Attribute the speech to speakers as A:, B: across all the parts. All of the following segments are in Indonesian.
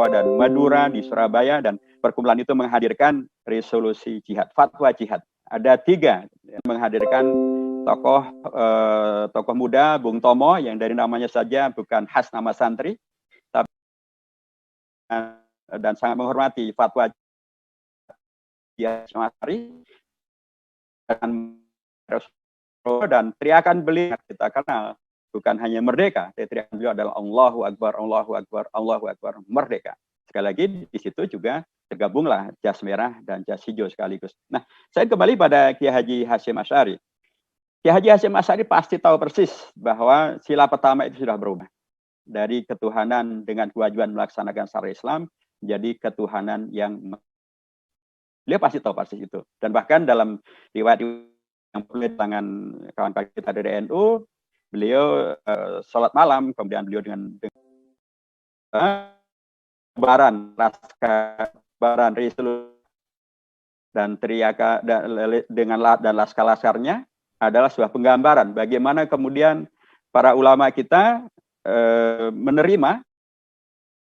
A: Jawa dan Madura, di Surabaya, dan perkumpulan itu menghadirkan resolusi jihad, fatwa jihad. Ada 3 yang menghadirkan tokoh muda, Bung Tomo, yang dari namanya saja bukan khas nama santri, tapi dan sangat menghormati fatwa jihad dan teriakan beliau kita kenal bukan hanya merdeka, teriakan beliau adalah Allahu Akbar, Allahu Akbar, Allahu Akbar, merdeka. Sekali lagi di situ juga tergabunglah jas merah dan jas hijau sekaligus. Nah, saya kembali pada Kiai Haji Hasyim Asy'ari. Kiai Haji Hasyim Asy'ari pasti tahu persis bahwa sila pertama itu sudah berubah dari ketuhanan dengan kewajiban melaksanakan syariat Islam menjadi ketuhanan yang beliau pasti tahu persis itu. Dan bahkan dalam riwayat yang penulis tangan kawan-kawan kita dari NU, beliau sholat malam, kemudian beliau dengan baran resolusi dan teriaka dengan laskar-laskarnya adalah sebuah penggambaran bagaimana kemudian para ulama kita menerima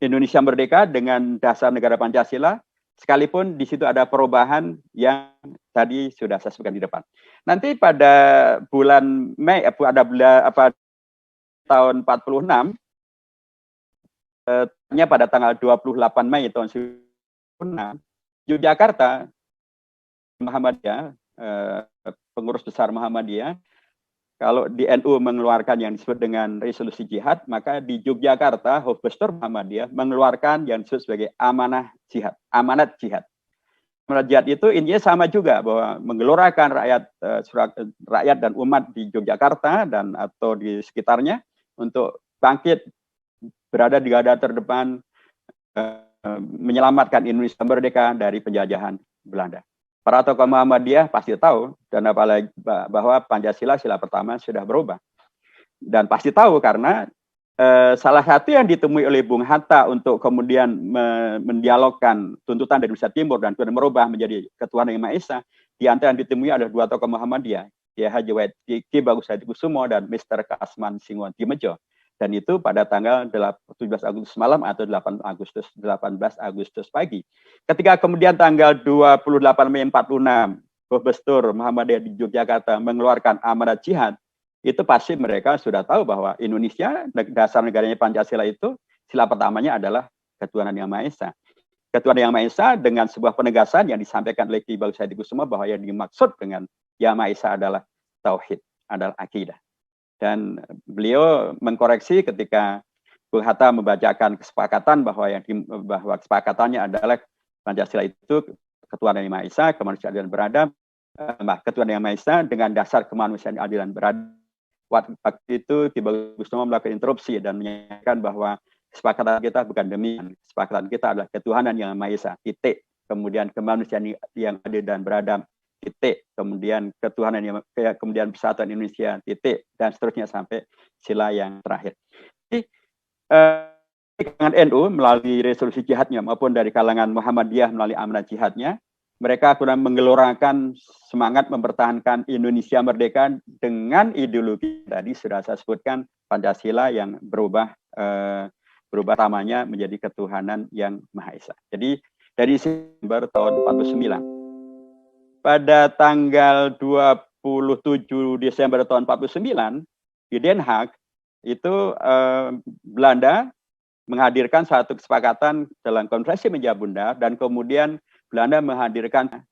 A: Indonesia merdeka dengan dasar negara Pancasila, sekalipun di situ ada perubahan yang tadi sudah saya sebutkan di depan. Nanti pada bulan Mei, tahun 46, pada tanggal 28 Mei tahun 1946, Yogyakarta, Muhammadiyah, pengurus besar Muhammadiyah, kalau di NU mengeluarkan yang disebut dengan resolusi jihad, maka di Yogyakarta, Hofbestor Muhammadiyah mengeluarkan yang disebut sebagai amanat jihad. Amanat jihad itu intinya sama juga, bahwa menggelorakan rakyat dan umat di Yogyakarta dan atau di sekitarnya untuk bangkit berada di garda terdepan menyelamatkan Indonesia merdeka dari penjajahan Belanda. Para tokoh Muhammadiyah pasti tahu, dan apalagi bahwa Pancasila sila pertama sudah berubah. Dan pasti tahu karena salah satu yang ditemui oleh Bung Hatta untuk kemudian mendialogkan tuntutan dari Indonesia Timur dan kemudian merubah menjadi Ketuhanan Yang Maha Esa, di antara yang ditemui ada 2 tokoh Muhammadiyah, Kiai Haji Wahid Ki Bagus Hadikusumo dan Mr. Kasman Singon Dimejo. Dan itu pada tanggal 17 Agustus malam atau 18 Agustus pagi. Ketika kemudian tanggal 28 Mei 46, Hofbestor Muhammadiyah di Yogyakarta mengeluarkan amanat jihad, itu pasti mereka sudah tahu bahwa Indonesia, dasar negaranya Pancasila itu, sila pertamanya adalah Ketuhanan Yang Maha Esa. Ketuhanan Yang Maha Esa dengan sebuah penegasan yang disampaikan oleh Ki Bagus Hadikusumo bahwa yang dimaksud dengan Yang Maha Esa adalah tauhid, adalah akidah. Dan beliau mengkoreksi ketika Bung Hatta membacakan kesepakatan bahwa kesepakatannya adalah Pancasila itu Ketuhanan Yang Maha Esa, kemanusiaan dan beradab, Ketuhanan Yang Maha Esa dengan dasar kemanusiaan adil dan beradab. Waktu itu Ki Bagus Hadikusumo melakukan interupsi dan menyatakan bahwa kesepakatan kita bukan demikian, kesepakatan kita adalah Ketuhanan Yang Maha Esa, titik. Kemudian kemanusiaan yang adil dan beradab, titik, kemudian ketuhanan yang kemudian persatuan Indonesia, titik, dan seterusnya sampai sila yang terakhir. Jadi kalangan NU melalui resolusi jihadnya maupun dari kalangan Muhammadiyah melalui amanat jihadnya, mereka kurang menggelorakan semangat mempertahankan Indonesia merdeka dengan ideologi tadi sudah saya sebutkan, Pancasila yang berubah namanya menjadi Ketuhanan Yang Maha Esa. Jadi dari Desember tahun 49. Pada tanggal 27 Desember tahun 49 di Den Haag itu Belanda menghadirkan satu kesepakatan dalam konferensi meja bundar dan kemudian Belanda menghadirkan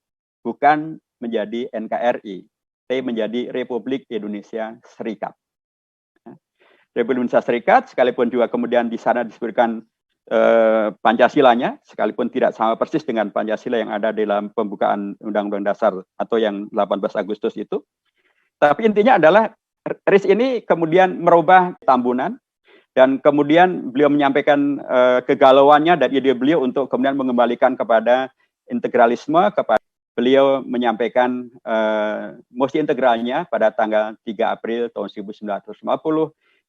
A: bukan menjadi NKRI, tapi menjadi Republik Indonesia Serikat. Republik Indonesia Serikat sekalipun juga kemudian di sana disebutkan Pancasilanya, sekalipun tidak sama persis dengan Pancasila yang ada dalam pembukaan Undang-Undang Dasar atau yang 18 Agustus itu. Tapi intinya adalah RIS ini kemudian merubah Tambunan dan kemudian beliau menyampaikan kegalauannya dan ide beliau untuk kemudian mengembalikan kepada integralisme, kepada beliau menyampaikan mosi integralnya pada tanggal 3 April tahun 1950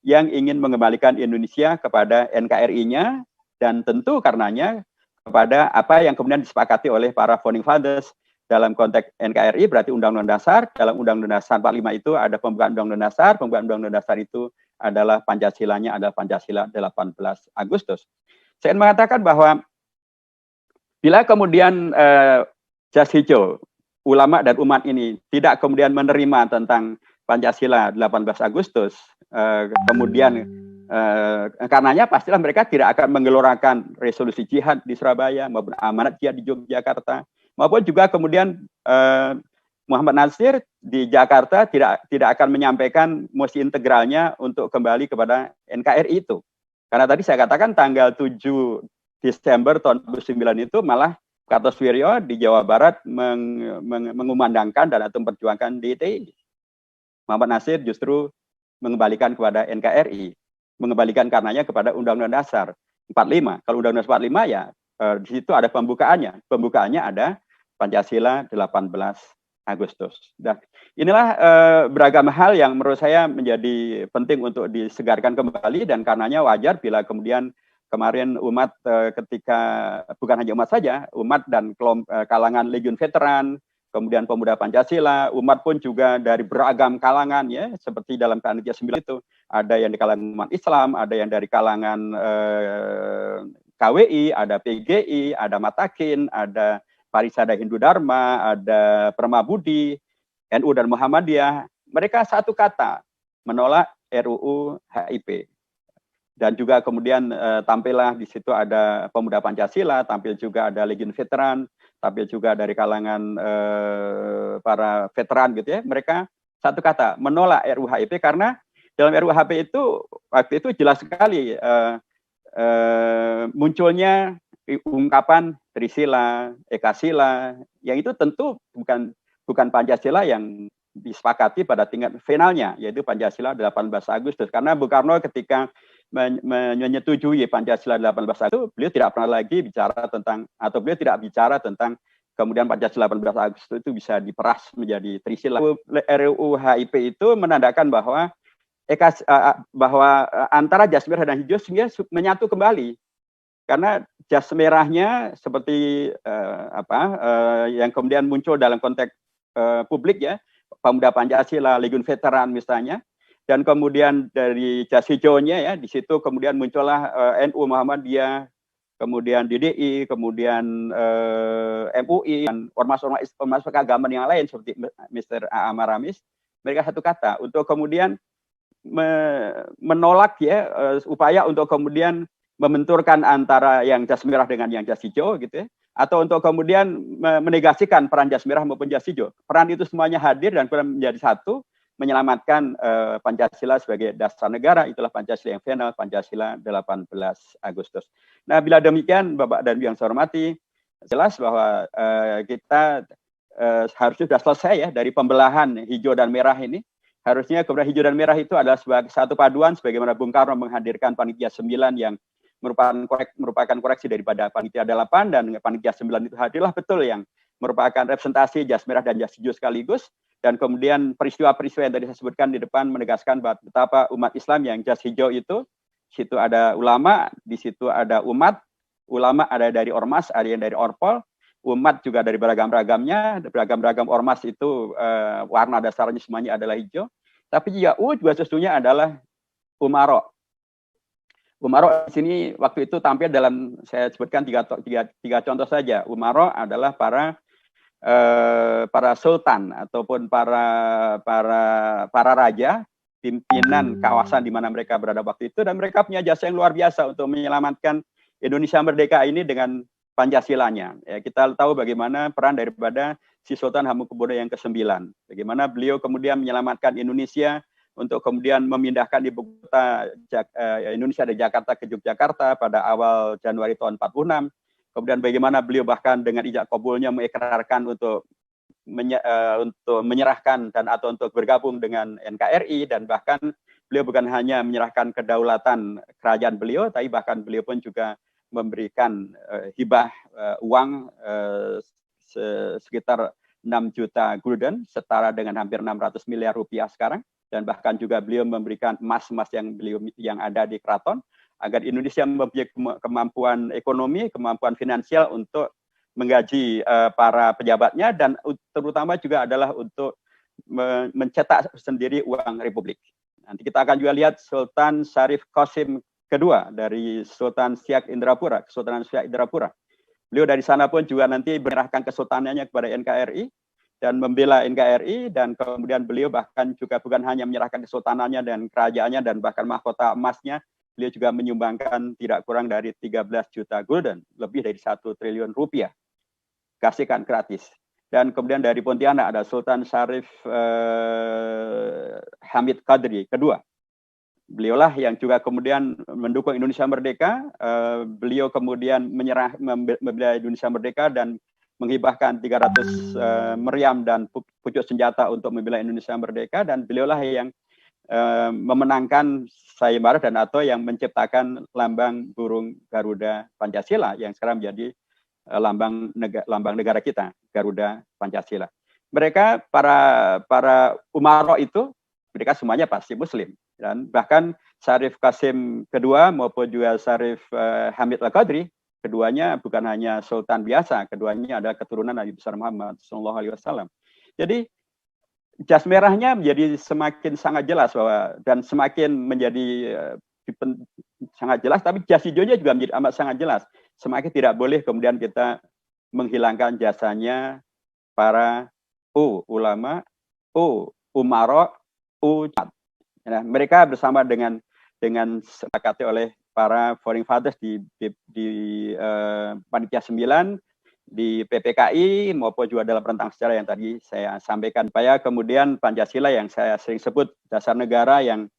A: yang ingin mengembalikan Indonesia kepada NKRI-nya. Dan tentu karenanya kepada apa yang kemudian disepakati oleh para founding fathers dalam konteks NKRI berarti Undang-Undang Dasar. Dalam Undang-Undang Dasar 45 itu ada pembukaan Undang-Undang Dasar. Pembukaan Undang-Undang Dasar itu adalah Pancasilanya adalah Pancasila 18 Agustus. Saya ingin mengatakan bahwa Bila kemudian jas hijau, ulama dan umat ini tidak kemudian menerima tentang Pancasila 18 Agustus, kemudian karenanya pastilah mereka tidak akan menggelorakan resolusi jihad di Surabaya maupun amanat jihad di Yogyakarta, maupun juga kemudian Muhammad Nasir di Jakarta tidak akan menyampaikan mosi integralnya untuk kembali kepada NKRI itu. Karena tadi saya katakan tanggal 7 Desember tahun 2009 itu malah Kartosuwiryo di Jawa Barat mengumandangkan dan atau memperjuangkan DITI. Muhammad Nasir justru mengembalikan kepada NKRI, mengembalikan karenanya kepada Undang-Undang Dasar 45. Kalau Undang-Undang 45 ya di situ ada pembukaannya. Pembukaannya ada Pancasila 18 Agustus. Dan inilah beragam hal yang menurut saya menjadi penting untuk disegarkan kembali, dan karenanya wajar bila kemudian kemarin umat ketika bukan hanya umat saja, umat dan kalangan Legiun Veteran, kemudian pemuda Pancasila, umat pun juga dari beragam kalangan ya, seperti dalam Panitia 9 itu, ada yang di kalangan umat Islam, ada yang dari kalangan KWI, ada PGI, ada Matakin, ada Parisada Hindu Dharma, ada Permabudi, NU dan Muhammadiyah, mereka satu kata menolak RUU HIP. Dan juga kemudian tampillah di situ ada pemuda Pancasila, tampil juga ada Legiun Veteran, tampil juga dari kalangan para veteran gitu ya. Mereka satu kata menolak RUU HIP, karena dalam RUU HIP itu waktu itu jelas sekali munculnya ungkapan Trisila, Ekasila, yang itu tentu bukan Pancasila yang disepakati pada tingkat finalnya, yaitu Pancasila 18 Agustus. Karena Bung Karno ketika menyetujui Pancasila 18 Agustus, beliau tidak pernah lagi bicara tentang, atau beliau tidak bicara tentang kemudian Pancasila 18 Agustus itu bisa diperas menjadi Trisila. RUU HIP itu menandakan bahwa antara jas merah dan hijau sehingga menyatu kembali. Karena jas merahnya seperti yang kemudian muncul dalam konteks publik ya, pemuda Pancasila, Legiun Veteran misalnya, dan kemudian dari jas hijaunya ya, di situ kemudian muncullah NU Muhammadiyah, kemudian DDI, kemudian MUI, dan ormas keagamaan yang lain seperti Mr. Amar Ramis, mereka satu kata untuk kemudian menolak ya upaya untuk kemudian membenturkan antara yang jas merah dengan yang jas hijau gitu ya, atau untuk kemudian menegasikan peran jas merah maupun jas hijau. Peran itu semuanya hadir dan kemudian menjadi satu, menyelamatkan Pancasila sebagai dasar negara. Itulah Pancasila yang final, Pancasila 18 Agustus. Nah, bila demikian Bapak dan Ibu yang saya hormati, jelas bahwa kita harusnya sudah selesai ya dari pembelahan hijau dan merah ini. Harusnya kemudian hijau dan merah itu adalah sebagai satu paduan, sebagaimana Bung Karno menghadirkan Panitia 9 yang merupakan koreksi daripada Panitia 8, dan Panitia 9 itu hadirlah betul yang merupakan representasi jas merah dan jas hijau sekaligus. Dan kemudian peristiwa-peristiwa yang tadi saya sebutkan di depan menegaskan betapa umat Islam yang jas hijau itu, di situ ada ulama, di situ ada umat, ulama ada dari ormas, ada yang dari orpol, umat juga dari beragam-ragamnya, beragam-ragam ormas itu warna dasarnya semuanya adalah hijau. Tapi juga juga sesungguhnya adalah umaro. Umaro di sini waktu itu tampil dalam, saya sebutkan tiga contoh saja. Umaro adalah para sultan ataupun para raja, pimpinan kawasan di mana mereka berada waktu itu, dan mereka punya jasa yang luar biasa untuk menyelamatkan Indonesia merdeka ini dengan Pancasilanya. Ya, kita tahu bagaimana peran daripada si Sultan Hamengkubuwono yang ke-9. Bagaimana beliau kemudian menyelamatkan Indonesia untuk kemudian memindahkan ibu kota Indonesia dari Jakarta ke Yogyakarta pada awal Januari tahun 46. Kemudian bagaimana beliau bahkan dengan ijab kabulnya mengikrarkan untuk menyerahkan dan atau untuk bergabung dengan NKRI, dan bahkan beliau bukan hanya menyerahkan kedaulatan kerajaan beliau, tapi bahkan beliau pun juga memberikan hibah uang sekitar 6 juta gulden, setara dengan hampir 600 miliar rupiah sekarang. Dan bahkan juga beliau memberikan emas-emas yang ada di keraton, agar Indonesia mempunyai kemampuan ekonomi, kemampuan finansial untuk menggaji para pejabatnya, dan terutama juga adalah untuk mencetak sendiri uang republik. Nanti kita akan juga lihat Sultan Syarif Qasim kedua dari Sultan Siak Indrapura, Kesultanan Siak Indrapura. Beliau dari sana pun juga nanti menyerahkan kesultanannya kepada NKRI dan membela NKRI, dan kemudian beliau bahkan juga bukan hanya menyerahkan kesultanannya dan kerajaannya dan bahkan mahkota emasnya, beliau juga menyumbangkan tidak kurang dari 13 juta gulden, lebih dari 1 triliun rupiah, kasihkan gratis. Dan kemudian dari Pontianak ada Sultan Syarif Hamid Qadri kedua. Beliaulah yang juga kemudian mendukung Indonesia Merdeka. Beliau kemudian membela Indonesia Merdeka dan menghibahkan 300 meriam dan pucuk senjata untuk membela Indonesia Merdeka, dan beliaulah yang memenangkan sayembara dan atau yang menciptakan lambang burung Garuda Pancasila yang sekarang menjadi lambang negara kita, Garuda Pancasila. Mereka para umaro itu mereka semuanya pasti Muslim, dan bahkan Syarif Qasim kedua maupun juga Syarif Hamid Al-Qadri keduanya bukan hanya sultan biasa, keduanya adalah keturunan Nabi besar Muhammad SAW. Jadi jas merahnya menjadi semakin sangat jelas bahwa, dan semakin menjadi sangat jelas, tapi jas hijaunya juga menjadi amat sangat jelas. Semakin tidak boleh kemudian kita menghilangkan jasanya para ulama, umaro, nah, mereka bersama dengan sepakati oleh para founding fathers di Panitia 9, di PPKI maupun juga dalam rentang sejarah yang tadi saya sampaikan, supaya kemudian Pancasila yang saya sering sebut dasar negara yang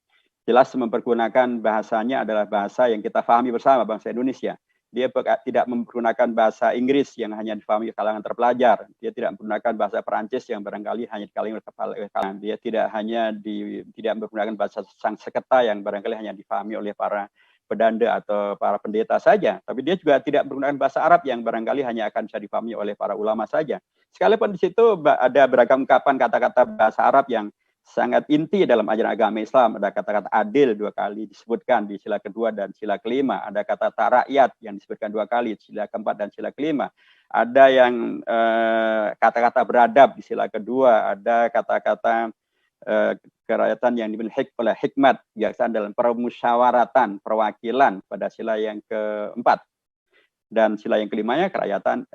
A: jelas mempergunakan bahasanya adalah bahasa yang kita pahami bersama, bangsa Indonesia. Dia tidak menggunakan bahasa Inggris yang hanya difahami kalangan terpelajar. Dia tidak menggunakan bahasa Perancis yang barangkali hanya dikali oleh kalangan. Dia tidak menggunakan bahasa Sanskerta yang barangkali hanya difahami oleh para pedanda atau para pendeta saja. Tapi dia juga tidak menggunakan bahasa Arab yang barangkali hanya akan bisa difahami oleh para ulama saja. Sekalipun di situ ada beragam ungkapan kata-kata bahasa Arab yang sangat inti dalam ajaran agama Islam. Ada kata-kata adil 2 kali disebutkan di sila kedua dan sila kelima. Ada kata rakyat yang disebutkan 2 kali, sila keempat dan sila kelima. Ada yang kata-kata beradab di sila kedua. Ada kata-kata kerakyatan yang dimiliki oleh hikmat, biasanya dalam permusyawaratan, perwakilan pada sila yang keempat. Dan sila yang kelimanya kerakyatan,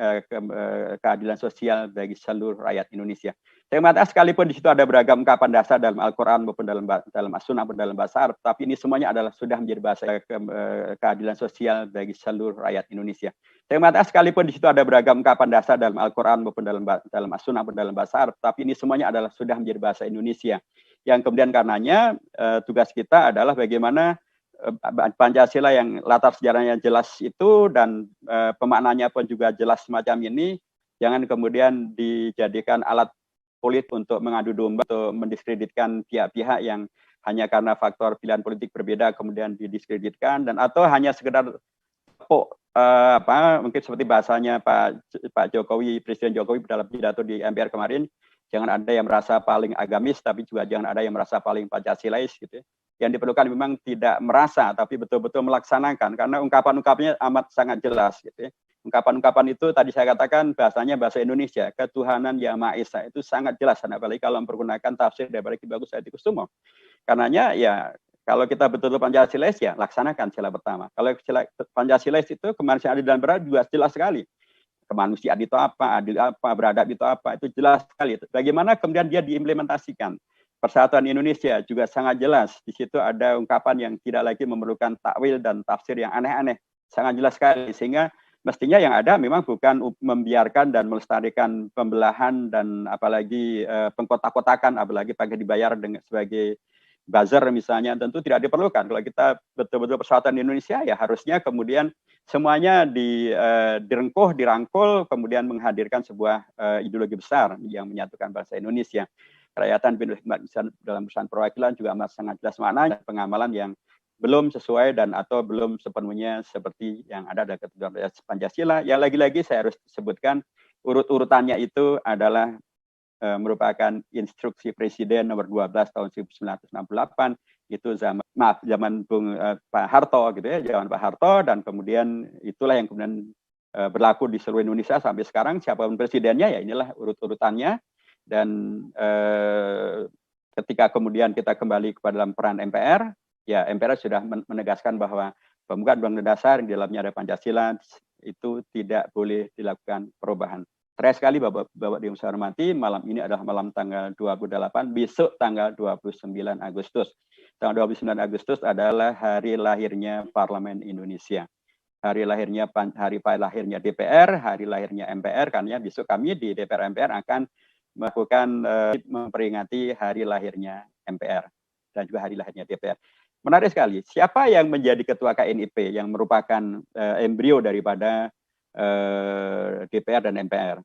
A: keadilan sosial bagi seluruh rakyat Indonesia. Saya mengatakan sekalipun di situ ada beragam ungkapan dasar dalam Al-Quran maupun dalam As-Sunnah maupun dalam bahasa Arab, tapi ini semuanya adalah sudah menjadi bahasa keadilan sosial bagi seluruh rakyat Indonesia. Saya mengatakan sekalipun di situ ada beragam ungkapan dasar dalam Al-Quran maupun dalam As-Sunnah maupun dalam bahasa Arab, tapi ini semuanya adalah sudah menjadi bahasa Indonesia. Yang kemudian karenanya tugas kita adalah bagaimana Pancasila yang latar sejarahnya jelas itu dan pemaknanya pun juga jelas semacam ini, jangan kemudian dijadikan alat politik untuk mengadu domba atau mendiskreditkan pihak-pihak yang hanya karena faktor pilihan politik berbeda kemudian didiskreditkan, dan atau hanya sekedar mungkin seperti bahasanya Pak Jokowi, Presiden Jokowi dalam pidato di MPR kemarin, jangan ada yang merasa paling agamis, tapi juga jangan ada yang merasa paling Pancasilais gitu. Yang diperlukan memang tidak merasa, tapi betul-betul melaksanakan, karena ungkapan-ungkapannya amat sangat jelas gitu. Ungkapan-ungkapan itu tadi saya katakan bahasanya bahasa Indonesia, ketuhanan Yang Maha Esa, itu sangat jelas, apalagi kalau mempergunakan tafsir dari Ki Bagus Sadikusumo. Karenanya ya kalau kita betul-betul Pancasilais ya laksanakan sila pertama. Kalau sila Pancasilais itu kemanusiaan adil dan beradab juga jelas sekali. Kemanusiaan itu apa, adil apa, beradab itu apa, itu jelas sekali. Bagaimana kemudian dia diimplementasikan. Persatuan Indonesia juga sangat jelas. Di situ ada ungkapan yang tidak lagi memerlukan takwil dan tafsir yang aneh-aneh. Sangat jelas sekali. Sehingga mestinya yang ada memang bukan membiarkan dan melestarikan pembelahan dan apalagi pengkotak-kotakan, apalagi pakai dibayar dengan sebagai buzzer misalnya, tentu tidak diperlukan. Kalau kita betul-betul persatuan Indonesia, ya harusnya kemudian semuanya direngkuh, dirangkul, kemudian menghadirkan sebuah ideologi besar yang menyatukan bangsa Indonesia. Kerakyatan penuh hikmat dalam perusahaan perwakilan juga sangat jelas maknanya, pengamalan yang belum sesuai dan atau belum sepenuhnya seperti yang ada dalam ketentuan Pancasila. Yang lagi-lagi saya harus sebutkan urut-urutannya itu adalah merupakan instruksi Presiden nomor 12 tahun 1968, itu zaman Pak Harto gitu ya, zaman Pak Harto, dan kemudian itulah yang kemudian berlaku di seluruh Indonesia sampai sekarang. Siapapun presidennya ya inilah urut-urutannya. Dan ketika kemudian kita kembali kepada dalam peran MPR, ya MPR sudah menegaskan bahwa pembukaan Undang-Undang Dasar yang di dalamnya ada Pancasila itu tidak boleh dilakukan perubahan. Terakhir sekali Bapak yang saya hormati, malam ini adalah malam tanggal 28, besok tanggal 29 Agustus. Tanggal 29 Agustus adalah hari lahirnya Parlemen Indonesia. Hari lahirnya DPR, hari lahirnya MPR, karena besok kami di DPR MPR akan melakukan memperingati hari lahirnya MPR dan juga hari lahirnya DPR. Menarik sekali. Siapa yang menjadi ketua KNIP yang merupakan embrio daripada DPR dan MPR?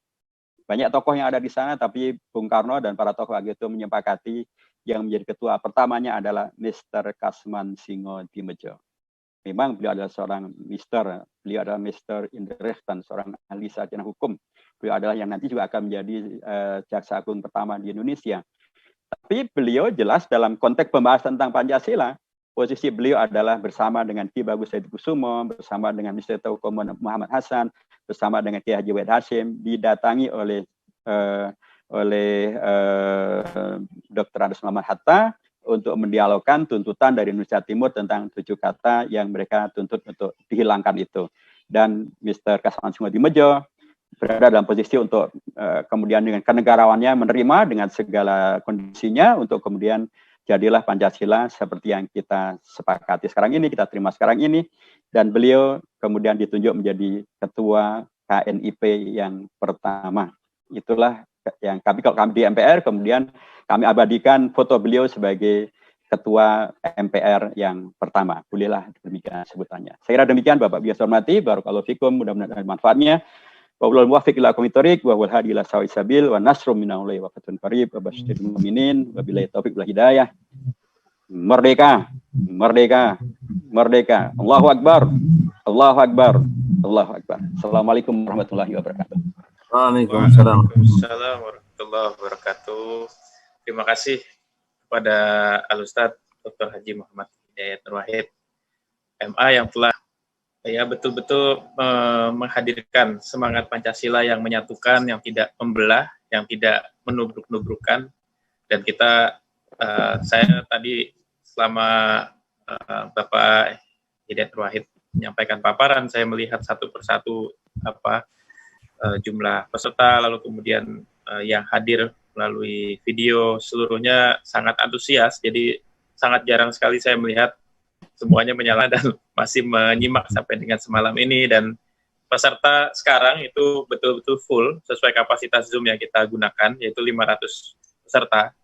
A: Banyak tokoh yang ada di sana, tapi Bung Karno dan para tokoh itu menyepakati yang menjadi ketua pertamanya adalah Mr. Kasman Singo Dimejo. Memang beliau adalah seorang beliau adalah Mr. Indrestan, seorang ahli sarjana hukum. Beliau adalah yang nanti juga akan menjadi jaksa agung pertama di Indonesia. Tapi beliau jelas dalam konteks pembahasan tentang Pancasila, posisi beliau adalah bersama dengan Ki Bagus Hadikusumo, bersama dengan Mr. Tauko Muhammad Hasan, bersama dengan Ki Haji Wahid Hasyim, didatangi oleh Dr. Andes Muhammad Hatta untuk mendialogkan tuntutan dari Indonesia Timur tentang 7 kata yang mereka tuntut untuk dihilangkan itu. Dan Mr. Kasman Singo Dimejo berada dalam posisi untuk kemudian dengan kenegarawannya menerima dengan segala kondisinya untuk kemudian jadilah Pancasila seperti yang kita sepakati sekarang ini, kita terima sekarang ini, dan beliau kemudian ditunjuk menjadi ketua KNIP yang pertama. Itulah yang kalau kami di MPR, kemudian kami abadikan foto beliau sebagai ketua MPR yang pertama. Bolehlah demikian sebutannya. Saya kira demikian Bapak biasa hormati, barakallahu fikum, mudah-mudahan ada manfaatnya. Wallahul muwaffiq ila aqwamit thoriq wa huwal hadi ila sawa'is sabil wa nasrun minallahi wa fathun qarib wa basyiril mu'minin wa billahi taufiq wal hidayah. Merdeka, merdeka, merdeka. Allahu akbar. Allahu akbar. Allahu akbar. Assalamualaikum warahmatullahi wabarakatuh.
B: Waalaikumsalam warahmatullahi wabarakatuh. Terima kasih kepada Al-Ustadz Dr. Haji Muhammad Hidayat Nur Wahid, MA, yang telah betul-betul menghadirkan semangat Pancasila yang menyatukan, yang tidak membelah, yang tidak menubruk-nubrukkan. Dan kita, saya tadi selama Bapak Hidayat Nur Wahid menyampaikan paparan, saya melihat satu persatu jumlah peserta, lalu kemudian yang hadir melalui video, seluruhnya sangat antusias. Jadi sangat jarang sekali saya melihat semuanya menyala dan masih menyimak sampai dengan semalam ini. Dan peserta sekarang itu betul-betul full sesuai kapasitas Zoom yang kita gunakan, yaitu 500 peserta.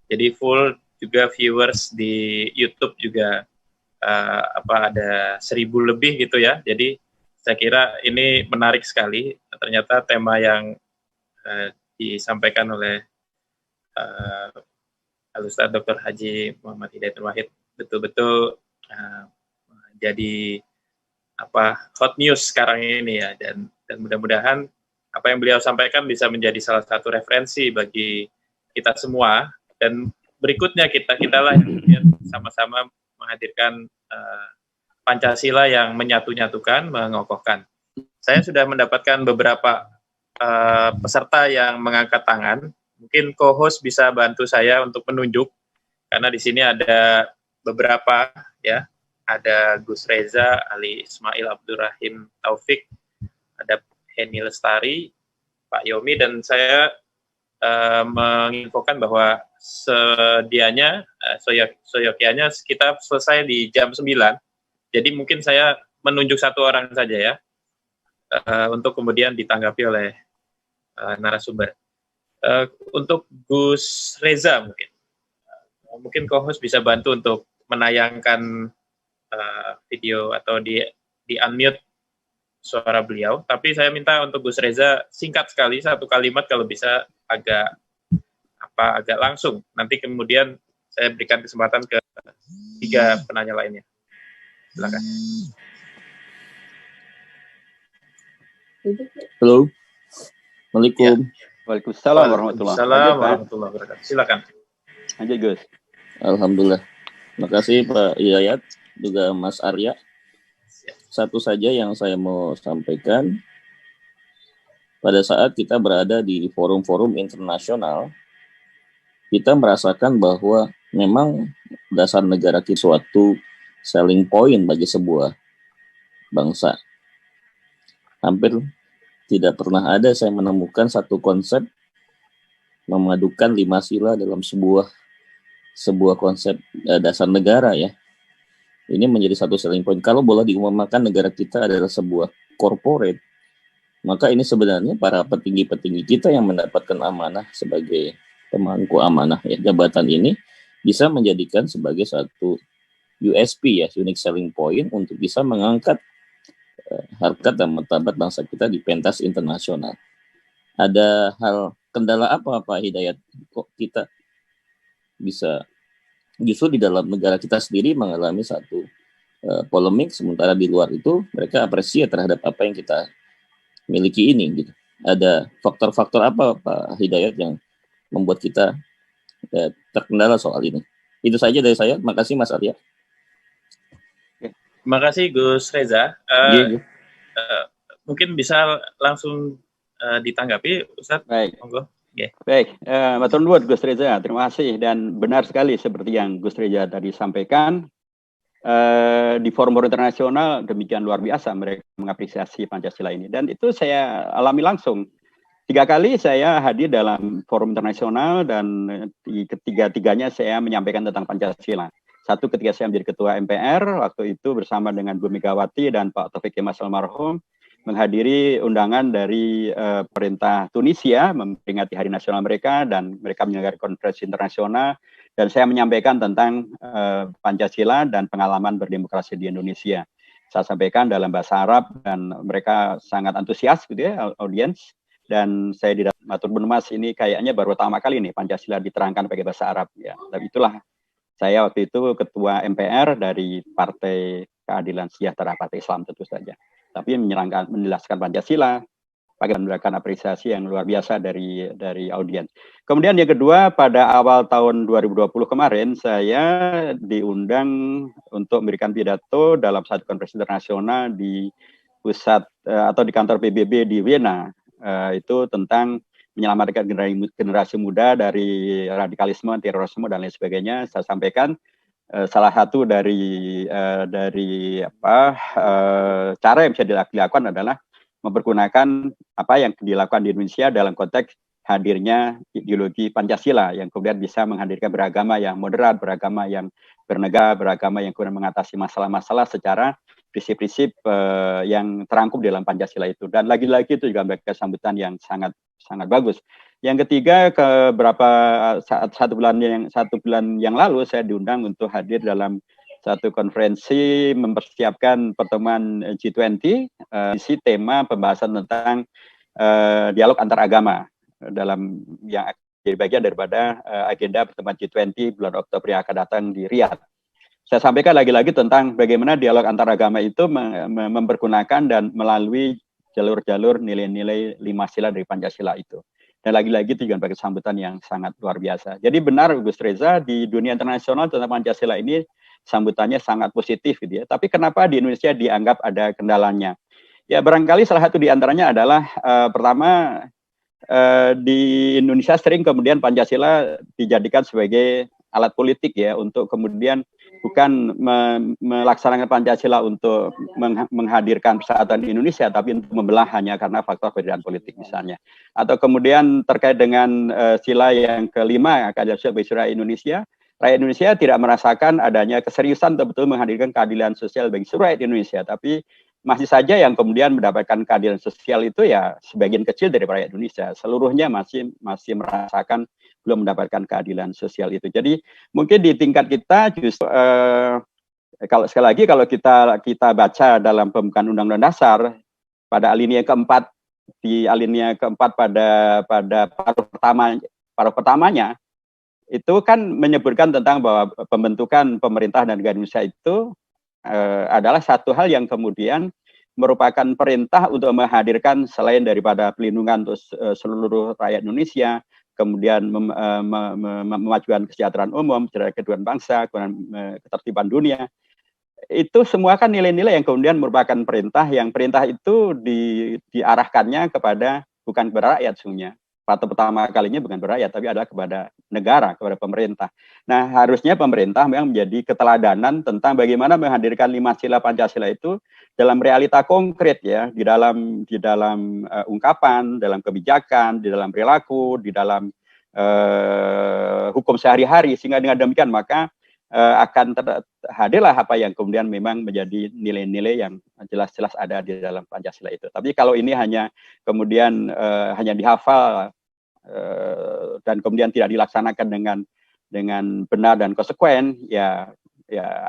B: Jadi full, juga viewers di YouTube juga ada 1.000 lebih gitu ya. Jadi saya kira ini menarik sekali. Ternyata tema yang disampaikan oleh Al-Ustadz Dr. Haji Muhammad Hidayat Nur Wahid betul-betul jadi hot news sekarang ini ya, dan mudah-mudahan apa yang beliau sampaikan bisa menjadi salah satu referensi bagi kita semua, dan berikutnya kita lah yang sama-sama menghadirkan Pancasila yang menyatu-nyatukan, mengokohkan. Saya sudah mendapatkan beberapa peserta yang mengangkat tangan. Mungkin co-host bisa bantu saya untuk menunjuk, karena di sini ada beberapa ya, ada Gus Reza, Ali Ismail Abdurrahim Taufik, ada Heni Lestari, Pak Yomi, dan saya menginfokan bahwa sedianya, soyokianya kita selesai di jam 9. Jadi mungkin saya menunjuk satu orang saja ya, untuk kemudian ditanggapi oleh narasumber. Untuk Gus Reza mungkin co-host bisa bantu untuk menayangkan video atau di unmute suara beliau. Tapi saya minta untuk Gus Reza singkat sekali, satu kalimat kalau bisa agak langsung. Nanti kemudian saya berikan kesempatan ke 3 penanya lainnya. Silakan.
C: Halo. Assalamualaikum.
B: Ya.
A: Waalaikumsalam warahmatullahi
B: wabarakatuh. Silakan.
A: Aja Gus.
C: Alhamdulillah. Terima kasih Pak Hidayat, juga Mas Arya. Satu saja yang saya mau sampaikan, pada saat kita berada di forum-forum internasional, kita merasakan bahwa memang dasar negara kita suatu selling point bagi sebuah bangsa. hampir tidak pernah ada saya menemukan satu konsep memadukan 5 sila dalam sebuah konsep dasar negara ya. Ini menjadi satu selling point. Kalau boleh diumpamakan negara kita adalah sebuah corporate, maka ini sebenarnya para petinggi-petinggi kita yang mendapatkan amanah sebagai pemangku amanah ya, jabatan ini bisa menjadikan sebagai satu USP ya, unique selling point untuk bisa mengangkat harkat dan martabat bangsa kita di pentas internasional. Ada hal kendala apa Pak Hidayat? Kok kita bisa justru di dalam negara kita sendiri mengalami satu polemik, sementara di luar itu mereka apresiasi terhadap apa yang kita miliki ini gitu. Ada faktor-faktor apa Pak Hidayat yang membuat kita terkendala soal ini? Itu saja dari saya. Terima kasih Mas Arya.
B: Terima kasih Gus Reza. Mungkin bisa langsung ditanggapi Ustadz.
A: Baik.
B: Monggo. Okay.
A: Baik, matur nuwun Gus Reza, terima kasih, dan benar sekali seperti yang Gus Reza tadi sampaikan, di forum internasional demikian luar biasa mereka mengapresiasi Pancasila ini, dan itu saya alami langsung. 3 kali saya hadir dalam forum internasional dan di ketiga-tiganya saya menyampaikan tentang Pancasila. Satu ketika saya menjadi ketua MPR, waktu itu bersama dengan Bu Megawati dan Pak Taufik Kemas almarhum, menghadiri undangan dari pemerintah Tunisia memperingati Hari Nasional mereka, dan mereka menyelenggarakan konferensi internasional, dan saya menyampaikan tentang Pancasila dan pengalaman berdemokrasi di Indonesia. Saya sampaikan dalam bahasa Arab dan mereka sangat antusias gitu ya, audiens, dan saya di matur Mas, ini kayaknya baru pertama kali nih Pancasila diterangkan pakai bahasa Arab ya. Dan itulah saya waktu itu ketua MPR dari Partai Keadilan Sejahtera, Partai Islam tentu saja. Tapi menjelaskan Pancasila, mendapatkan apresiasi yang luar biasa dari audiens. Kemudian yang kedua, pada awal tahun 2020 kemarin, saya diundang untuk memberikan pidato dalam satu konferensi internasional di pusat atau di kantor PBB di Vienna. Itu tentang menyelamatkan generasi muda dari radikalisme, terorisme, dan lain sebagainya. Saya sampaikan salah satu dari cara yang bisa dilakukan adalah mempergunakan apa yang dilakukan di Indonesia dalam konteks hadirnya ideologi Pancasila yang kemudian bisa menghadirkan beragama yang moderat, beragama yang bernegara, beragama yang kemudian mengatasi masalah-masalah secara prinsip-prinsip yang terangkum dalam Pancasila itu. Dan lagi-lagi itu juga memberikan sambutan yang sangat bagus. Yang ketiga, satu bulan yang lalu saya diundang untuk hadir dalam satu konferensi mempersiapkan pertemuan G20, isi tema pembahasan tentang dialog antar agama dalam yang jadi bagian daripada agenda pertemuan G20 bulan Oktober yang akan datang di Riyadh. Saya sampaikan lagi-lagi tentang bagaimana dialog antar agama itu mempergunakan dan melalui jalur-jalur nilai-nilai 5 sila dari Pancasila itu. Dan lagi-lagi itu juga bagi sambutan yang sangat luar biasa. Jadi benar Gus Reza, di dunia internasional tentang Pancasila ini sambutannya sangat positif gitu ya. Tapi kenapa di Indonesia dianggap ada kendalanya? Ya barangkali salah satu di antaranya adalah pertama di Indonesia sering kemudian Pancasila dijadikan sebagai alat politik ya, untuk kemudian bukan melaksanakan Pancasila untuk menghadirkan persatuan Indonesia, tapi untuk membelah hanya karena faktor perbedaan politik misalnya. Atau kemudian terkait dengan sila yang kelima, keadilan bagi seluruh Indonesia, rakyat Indonesia tidak merasakan adanya keseriusan betul-betul menghadirkan keadilan sosial bagi seluruh rakyat Indonesia, tapi masih saja yang kemudian mendapatkan keadilan sosial itu ya sebagian kecil dari rakyat Indonesia. Seluruhnya masih merasakan belum mendapatkan keadilan sosial itu. Jadi mungkin di tingkat kita justru kalau sekali lagi kalau kita baca dalam pembukaan Undang-Undang Dasar pada alinea keempat, di alinea keempat pada paruh pertamanya itu kan menyebutkan tentang bahwa pembentukan pemerintah dan negara Indonesia itu adalah satu hal yang kemudian merupakan perintah untuk menghadirkan selain daripada pelindungan untuk seluruh rakyat Indonesia, kemudian memajukan kesejahteraan umum, keadilan bangsa, ketertiban dunia. Itu semua kan nilai-nilai yang kemudian merupakan perintah, yang perintah itu diarahkannya kepada bukan kepada rakyat sesungguhnya, atau pertama kalinya bukan berakhir, tapi adalah kepada negara, kepada pemerintah. Nah, harusnya pemerintah memang menjadi keteladanan tentang bagaimana menghadirkan 5 sila Pancasila itu dalam realita konkret ya, di dalam ungkapan, dalam kebijakan, di dalam perilaku, di dalam hukum sehari-hari, sehingga dengan demikian maka akan hadirlah apa yang kemudian memang menjadi nilai-nilai yang jelas-jelas ada di dalam Pancasila itu. Tapi kalau ini hanya kemudian hanya dihafal dan kemudian tidak dilaksanakan dengan benar dan konsekuen, ya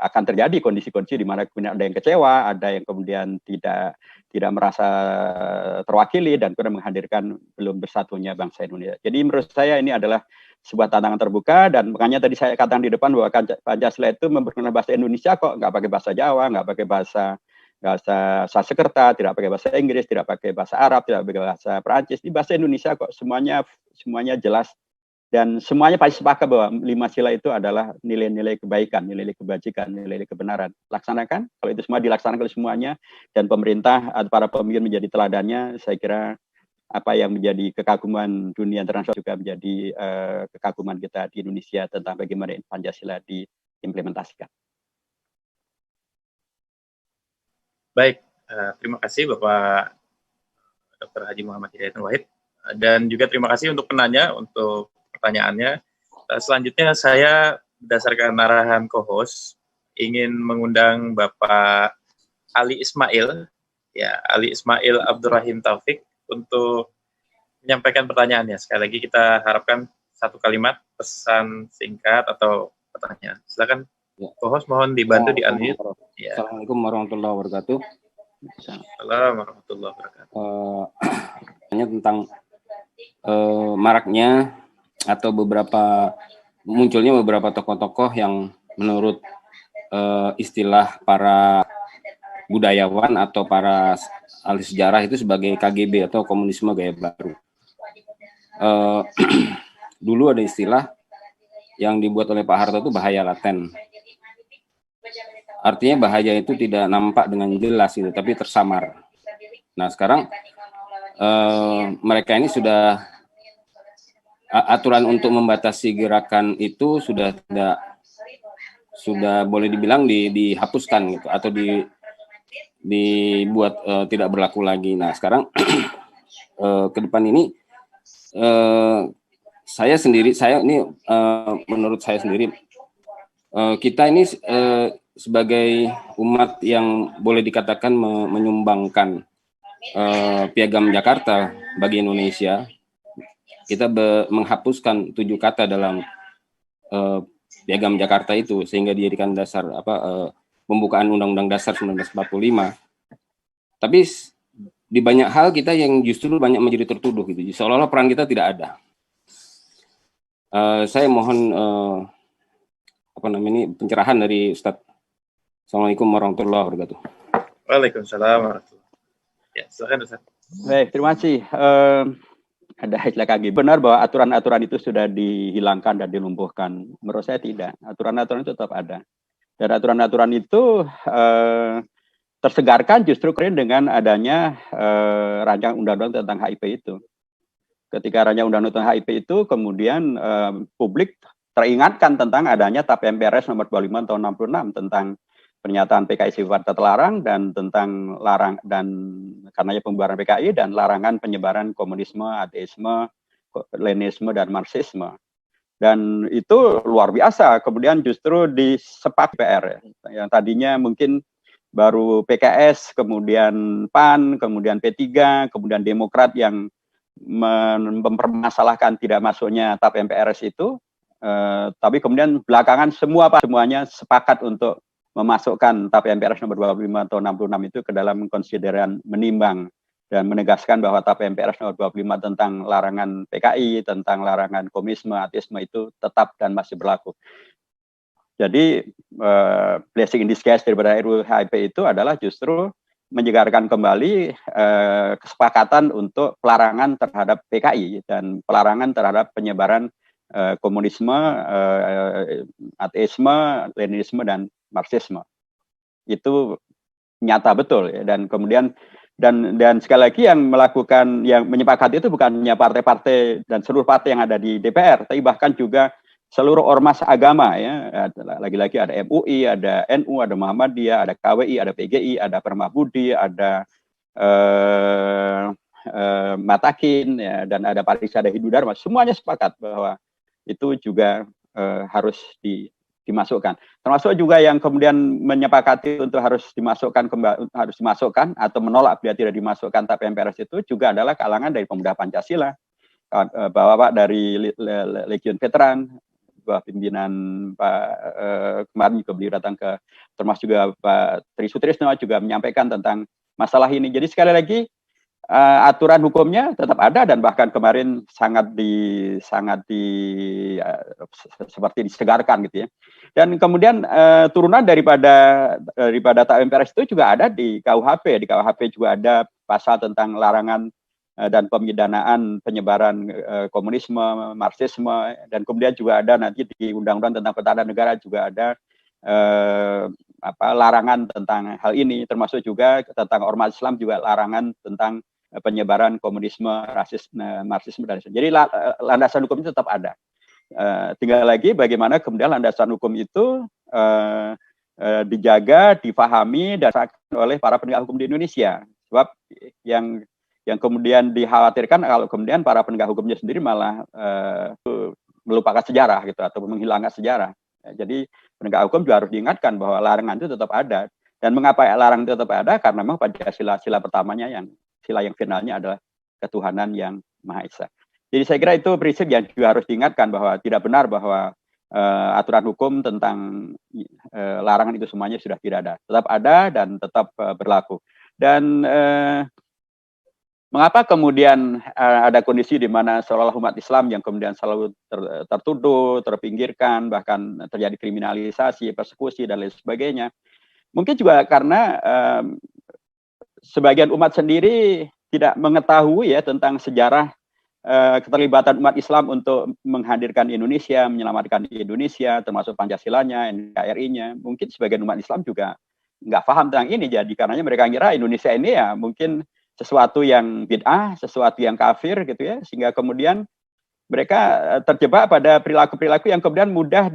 A: akan terjadi kondisi-kondisi di mana kemudian ada yang kecewa, ada yang kemudian tidak merasa terwakili dan kemudian menghadirkan belum bersatunya bangsa Indonesia. Jadi menurut saya ini adalah sebuah tantangan terbuka, dan makanya tadi saya katakan di depan bahwa Pancasila itu memperkenalkan bahasa Indonesia kok, nggak pakai bahasa Jawa, nggak pakai bahasa Sanskerta, tidak pakai bahasa Inggris, tidak pakai bahasa Arab, tidak pakai bahasa Perancis, di bahasa Indonesia kok, semuanya jelas, dan semuanya pasti sepakat bahwa 5 sila itu adalah nilai-nilai kebaikan, nilai-nilai kebajikan, nilai-nilai kebenaran. Laksanakan, kalau itu semua dilaksanakan oleh semuanya, dan pemerintah atau para pemimpin menjadi teladannya, saya kira apa yang menjadi kekaguman dunia internasional juga menjadi kekaguman kita di Indonesia tentang bagaimana Pancasila diimplementasikan.
B: Baik, terima kasih Bapak Dr. Haji Muhammad Hidayat Nur Wahid, dan juga terima kasih untuk penanya untuk pertanyaannya. Selanjutnya saya berdasarkan arahan co-host ingin mengundang Bapak Ali Ismail, ya Ali Ismail Abdurrahim Taufik, untuk menyampaikan pertanyaannya. Sekali lagi kita harapkan 1 kalimat pesan singkat atau pertanyaan. Silakan,
D: ya.
B: Co-host mohon dibantu di unmute.
D: Ya. Assalamualaikum warahmatullahi wabarakatuh.
B: Assalamualaikum warahmatullahi wabarakatuh.
D: Hanya tentang maraknya atau munculnya beberapa tokoh-tokoh yang menurut istilah para budayawan atau para ahli sejarah itu sebagai KGB atau komunisme gaya baru. Dulu ada istilah yang dibuat oleh Pak Harto itu bahaya laten. Artinya bahaya itu tidak nampak dengan jelas gitu, tapi tersamar. Nah sekarang mereka ini sudah aturan untuk membatasi gerakan itu sudah boleh dibilang dihapuskan gitu, atau dibuat tidak berlaku lagi. Nah sekarang ke depan ini menurut saya sendiri kita ini sebagai umat yang boleh dikatakan menyumbangkan Piagam Jakarta bagi Indonesia, kita menghapuskan 7 kata dalam Piagam Jakarta itu sehingga dijadikan dasar pembukaan Undang-Undang Dasar 1945. Tapi di banyak hal kita yang justru banyak menjadi tertuduh gitu, seolah-olah peran kita tidak ada. Saya mohon pencerahan dari Ustadz. Assalamualaikum warahmatullahi wabarakatuh.
B: Waalaikumsalam warahmatullahi wabarakatuh. Ya, silakan Ustaz.
A: Baik, terima kasih. Ada istilah KGB. Benar bahwa aturan-aturan itu sudah dihilangkan dan dilumpuhkan. Menurut saya tidak. Aturan-aturan itu tetap ada. Dan aturan-aturan itu tersegarkan justru dengan adanya rancangan undang-undang tentang HIP itu. Ketika rancangan undang-undang tentang HIP itu, kemudian publik teringatkan tentang adanya TAP MPRS nomor 25 tahun 66 tentang pernyataan PKI sifat terlarang dan tentang karenanya pembubaran PKI dan larangan penyebaran komunisme, ateisme, Leninisme dan Marxisme. Dan itu luar biasa. Kemudian justru disepak PR yang tadinya mungkin baru PKS, kemudian PAN, kemudian P3, kemudian Demokrat yang mempermasalahkan tidak masuknya TAP MPRS itu, tapi kemudian belakangan semuanya sepakat untuk memasukkan TAP MPRS nomor 25 tahun 66 itu ke dalam konsideran menimbang dan menegaskan bahwa TAP MPRS nomor 25 tentang larangan PKI, tentang larangan komunisme, ateisme itu tetap dan masih berlaku. Jadi blessing in disguise daripada RUU HIP itu adalah justru menyegarkan kembali kesepakatan untuk pelarangan terhadap PKI dan pelarangan terhadap penyebaran komunisme, ateisme, Leninisme dan Marxisme. Itu nyata betul ya. Dan kemudian Dan sekali lagi yang melakukan, yang menyepakati itu bukannya partai-partai dan seluruh partai yang ada di DPR, tapi bahkan juga seluruh ormas agama ya. Lagi-lagi ada MUI, ada NU, ada Muhammadiyah, ada KWI, ada PGI, ada Permabudi, ada Matakin ya, dan ada Parisada Hindu Dharma. Semuanya sepakat bahwa itu juga harus dimasukkan. Termasuk juga yang kemudian menyepakati untuk harus dimasukkan atau menolak bila tidak dimasukkan tap MPRS itu juga adalah kalangan dari pemuda Pancasila, Bapak dari Legion Veteran, bawah pimpinan Pak kemarin juga beliau datang ke, termasuk juga Pak Tri Sutrisno juga menyampaikan tentang masalah ini. Jadi sekali lagi aturan hukumnya tetap ada dan bahkan kemarin sangat seperti disegarkan gitu ya. Dan kemudian turunan daripada tap MPRS itu juga ada di KUHP. Di KUHP juga ada pasal tentang larangan dan pemidanaan penyebaran komunisme, Marxisme, dan kemudian juga ada nanti di Undang-Undang tentang Pertahanan Negara juga ada larangan tentang hal ini, termasuk juga tentang ormas Islam juga larangan tentang penyebaran komunisme, rasisme, Marxisme dan sebagainya. Jadi landasan hukum itu tetap ada. Tinggal lagi bagaimana kemudian landasan hukum itu dijaga, difahami, dan oleh para penegak hukum di Indonesia. Sebab yang kemudian dikhawatirkan kalau kemudian para penegak hukumnya sendiri malah melupakan sejarah gitu atau menghilangkan sejarah. Jadi penegak hukum juga harus diingatkan bahwa larangan itu tetap ada. Dan mengapa larangan itu tetap ada? Karena memang Pancasila sila pertamanya sila yang finalnya adalah ketuhanan yang Maha Esa. Jadi saya kira itu prinsip yang juga harus diingatkan bahwa tidak benar bahwa aturan hukum tentang larangan itu semuanya sudah tidak ada. Tetap ada dan tetap berlaku. Dan mengapa kemudian ada kondisi di mana seolah-olah umat Islam yang kemudian selalu tertuduh, terpinggirkan, bahkan terjadi kriminalisasi, persekusi, dan lain sebagainya. Mungkin juga karena sebagian umat sendiri tidak mengetahui ya tentang sejarah keterlibatan umat Islam untuk menghadirkan Indonesia, menyelamatkan Indonesia, termasuk Pancasilanya, NKRI-nya. Mungkin sebagian umat Islam juga nggak paham tentang ini, jadi karenanya mereka kira Indonesia ini ya mungkin sesuatu yang bid'ah, sesuatu yang kafir gitu ya, sehingga kemudian mereka terjebak pada perilaku-perilaku yang kemudian mudah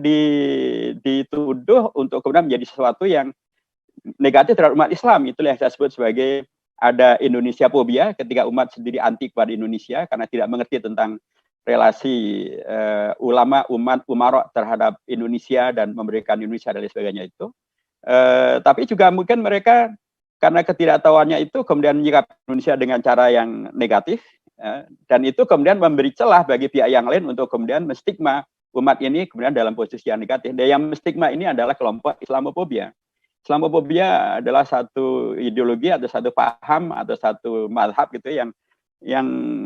A: dituduh untuk kemudian menjadi sesuatu yang negatif terhadap umat Islam. Itulah yang saya sebut sebagai ada Indonesia fobia, ketika umat sendiri anti kepada Indonesia karena tidak mengerti tentang relasi ulama, umat, umarok terhadap Indonesia dan memberikan Indonesia dan lain sebagainya itu. Tapi juga mungkin mereka karena ketidaktahuannya itu kemudian menyikapi Indonesia dengan cara yang negatif, dan itu kemudian memberi celah bagi pihak yang lain untuk kemudian menstigma umat ini kemudian dalam posisi yang negatif. Dan yang menstigma ini adalah kelompok Islamofobia. Islamofobia adalah satu ideologi atau satu paham atau satu mazhab gitu yang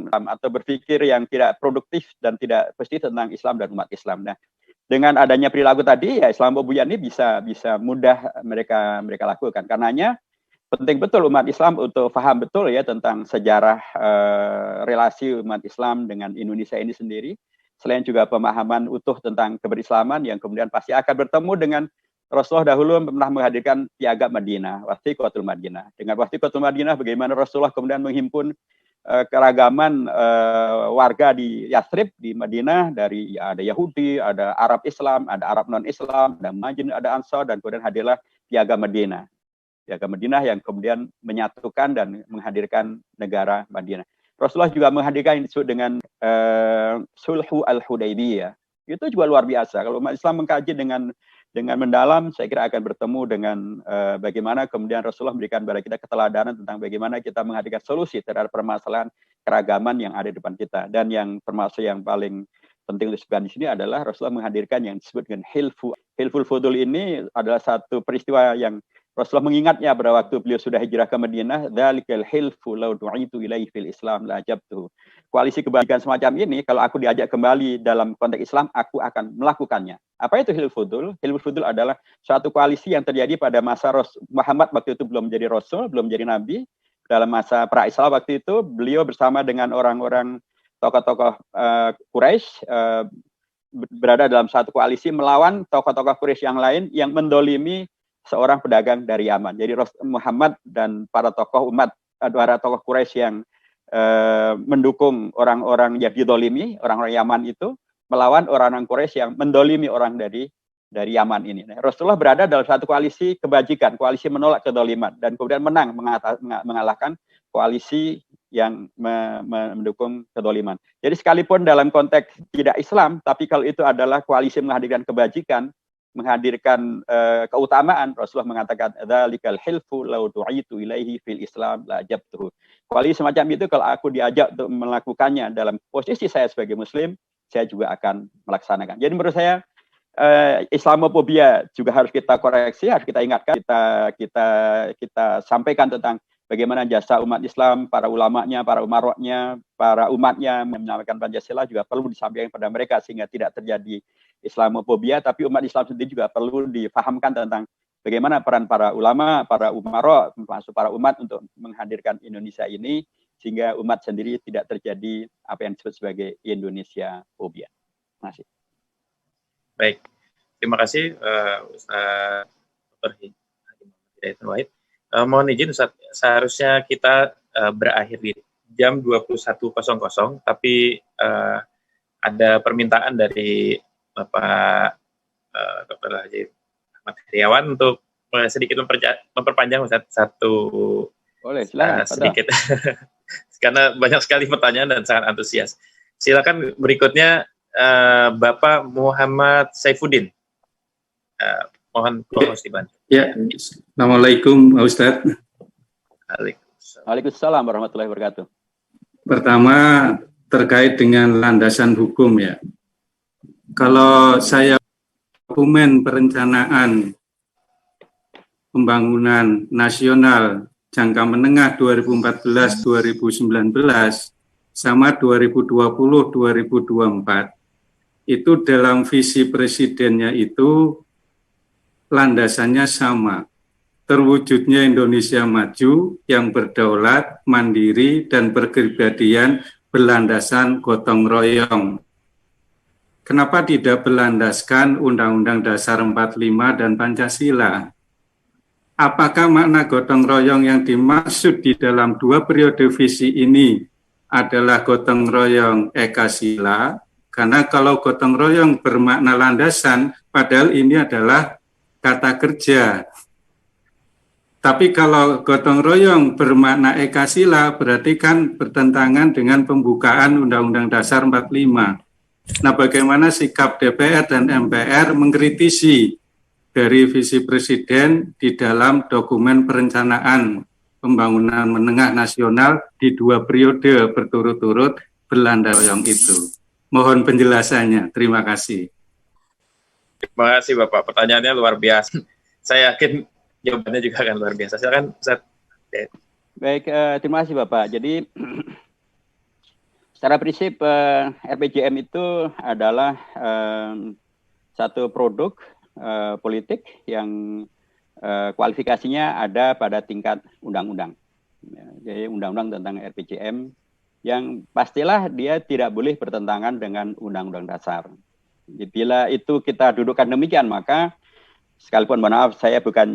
A: atau berpikir yang tidak produktif dan tidak positif tentang Islam dan umat Islam. Nah, dengan adanya perilaku tadi ya Islamofobia ini bisa mudah mereka lakukan. Karenanya penting betul umat Islam untuk paham betul ya tentang sejarah relasi umat Islam dengan Indonesia ini sendiri. Selain juga pemahaman utuh tentang keberislaman yang kemudian pasti akan bertemu dengan Rasulullah dahulu pernah menghadirkan piagam Madinah, Wathiqatul Madinah. Dengan Wathiqatul Madinah bagaimana Rasulullah kemudian menghimpun keragaman warga di Yathrib, di Madinah, dari ya, ada Yahudi, ada Arab Islam, ada Arab non-Islam, ada Majin, ada Ansar, dan kemudian hadirlah piagam Madinah. Piagam Madinah yang kemudian menyatukan dan menghadirkan negara Madinah. Rasulullah juga menghadirkan yang disebut dengan Sulhu al-Hudaybiyah. Itu juga luar biasa. Kalau umat Islam mengkaji dengan mendalam, saya kira akan bertemu dengan bagaimana kemudian Rasulullah memberikan kepada kita keteladanan tentang bagaimana kita menghadirkan solusi terhadap permasalahan keragaman yang ada di depan kita. Dan yang termasuk yang paling penting disebutkan di sini adalah Rasulullah menghadirkan yang disebut dengan Hilful Fudul. Ini adalah satu peristiwa yang Rasulullah mengingatnya pada waktu beliau sudah hijrah ke Madinah, dzalikal hilfu law du'itu ilaihi fil Islam la ajabtu. Koalisi kebaikan semacam ini kalau aku diajak kembali dalam konteks Islam, aku akan melakukannya. Apa itu Hilful Fudul? Hilful Fudul adalah suatu koalisi yang terjadi pada masa Muhammad waktu itu belum menjadi rasul, belum menjadi nabi. Dalam masa pra-Islam waktu itu, beliau bersama dengan orang-orang tokoh-tokoh Quraisy berada dalam satu koalisi melawan tokoh-tokoh Quraisy yang lain yang mendolimi seorang pedagang dari Yaman. Jadi Muhammad dan para tokoh umat para tokoh Quraisy yang mendukung orang-orang yang didolimi, orang-orang Yaman itu, melawan orang-orang Quraisy yang mendolimi orang dari Yaman ini. Nah, Rasulullah berada dalam satu koalisi kebajikan, koalisi menolak kedoliman, dan kemudian menang mengalahkan koalisi yang mendukung kedoliman. Jadi sekalipun dalam konteks tidak Islam, tapi kalau itu adalah koalisi menghadirkan kebajikan, menghadirkan keutamaan, Rasulullah mengatakan dzalikal hilfu law du'itu ilaihi fil Islam la ajabtuhu. Koalisi semacam itu kalau aku diajak untuk melakukannya dalam posisi saya sebagai muslim, saya juga akan melaksanakan. Jadi menurut saya Islamofobia juga harus kita koreksi, harus kita ingatkan, kita sampaikan tentang bagaimana jasa umat Islam, para ulamanya, para umaroknya, para umatnya menyampaikan Pancasila juga perlu disampaikan pada mereka sehingga tidak terjadi Islamofobia, tapi umat Islam sendiri juga perlu difahamkan tentang bagaimana peran para ulama, para umarok, termasuk para umat untuk menghadirkan Indonesia ini sehingga umat sendiri tidak terjadi apa yang disebut sebagai Indonesia-fobia. Terima kasih.
B: Baik, terima kasih Ustaz Dr. Hidayat Nur Wahid. Mohon izin Ustaz, seharusnya kita berakhir di jam 21.00, tapi ada permintaan dari Bapak Dr. Haji Ahmad Heriawan untuk sedikit memperpanjang Ustaz
A: Boleh, silakan,
B: sedikit. Karena banyak sekali pertanyaan dan sangat antusias. Silakan berikutnya Bapak Muhammad Saifuddin. Mohon dibantu.
E: Ya, Assalamualaikum Ustaz.
A: Waalaikumsalam warahmatullahi wabarakatuh.
E: Pertama, terkait dengan landasan hukum ya. Kalau saya dokumen perencanaan pembangunan nasional jangka menengah 2014-2019 sama 2020-2024, itu dalam visi presidennya itu landasannya sama. Terwujudnya Indonesia maju yang berdaulat, mandiri, dan berkepribadian berlandasan gotong royong. Kenapa tidak berlandaskan Undang-Undang Dasar 45 dan Pancasila? Apakah makna gotong royong yang dimaksud di dalam dua periode visi ini adalah gotong royong Eka Sila? Karena kalau gotong royong bermakna landasan, padahal ini adalah kata kerja. Tapi kalau gotong royong bermakna Eka Sila, berarti kan bertentangan dengan pembukaan Undang-Undang Dasar 45. Nah, bagaimana sikap DPR dan MPR mengkritisi dari visi Presiden di dalam dokumen perencanaan pembangunan menengah nasional di dua periode berturut-turut berlandaskan itu? Mohon penjelasannya. Terima kasih.
B: Terima kasih Bapak. Pertanyaannya luar biasa. Saya yakin jawabannya juga akan luar biasa. Silakan Ustaz.
A: Baik, terima kasih Bapak. Jadi secara prinsip RPJM itu adalah satu produk politik yang kualifikasinya ada pada tingkat undang-undang. Jadi undang-undang tentang RPJM yang pastilah dia tidak boleh bertentangan dengan Undang-Undang Dasar. Bila itu kita dudukkan demikian, maka sekalipun maaf saya bukan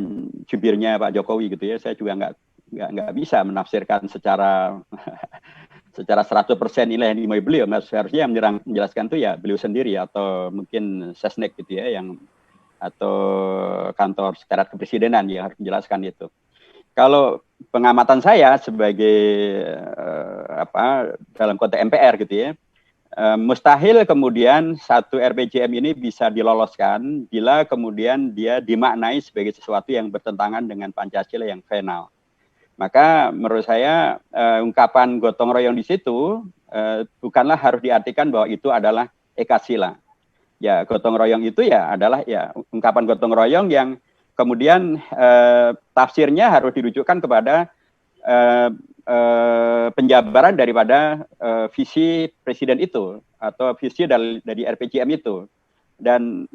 A: jubirnya Pak Jokowi gitu ya, saya juga nggak bisa menafsirkan secara 100% nilai yang dimiliki beliau. Seharusnya yang menjelaskan itu ya beliau sendiri atau mungkin Sesnek gitu ya, atau kantor sekretariat kepresidenan yang harus menjelaskan itu. Kalau pengamatan saya sebagai dalam konteks MPR gitu ya, mustahil kemudian satu RPJM ini bisa diloloskan bila kemudian dia dimaknai sebagai sesuatu yang bertentangan dengan Pancasila yang final. Maka menurut saya ungkapan gotong royong di situ bukanlah harus diartikan bahwa itu adalah Eka Sila. Ya, gotong royong itu ya adalah ya ungkapan gotong royong yang kemudian tafsirnya harus dirujukkan kepada penjabaran daripada visi presiden itu atau visi dari RPJM itu. Dan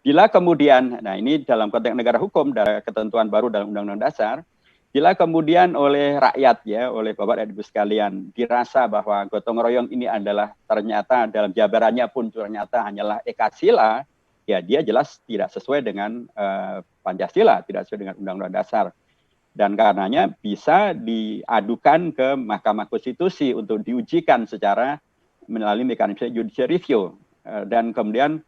A: bila kemudian, nah ini dalam konteks negara hukum, dari ketentuan baru dalam Undang-Undang Dasar, bila kemudian oleh rakyat ya, oleh Bapak dan Ibu sekalian dirasa bahwa gotong royong ini adalah ternyata dalam jabarannya pun ternyata hanyalah Eka Sila, ya dia jelas tidak sesuai dengan Pancasila, tidak sesuai dengan Undang-Undang Dasar. dan karenanya bisa diadukan ke Mahkamah Konstitusi untuk diujikan secara melalui mekanisme judicial review. Dan kemudian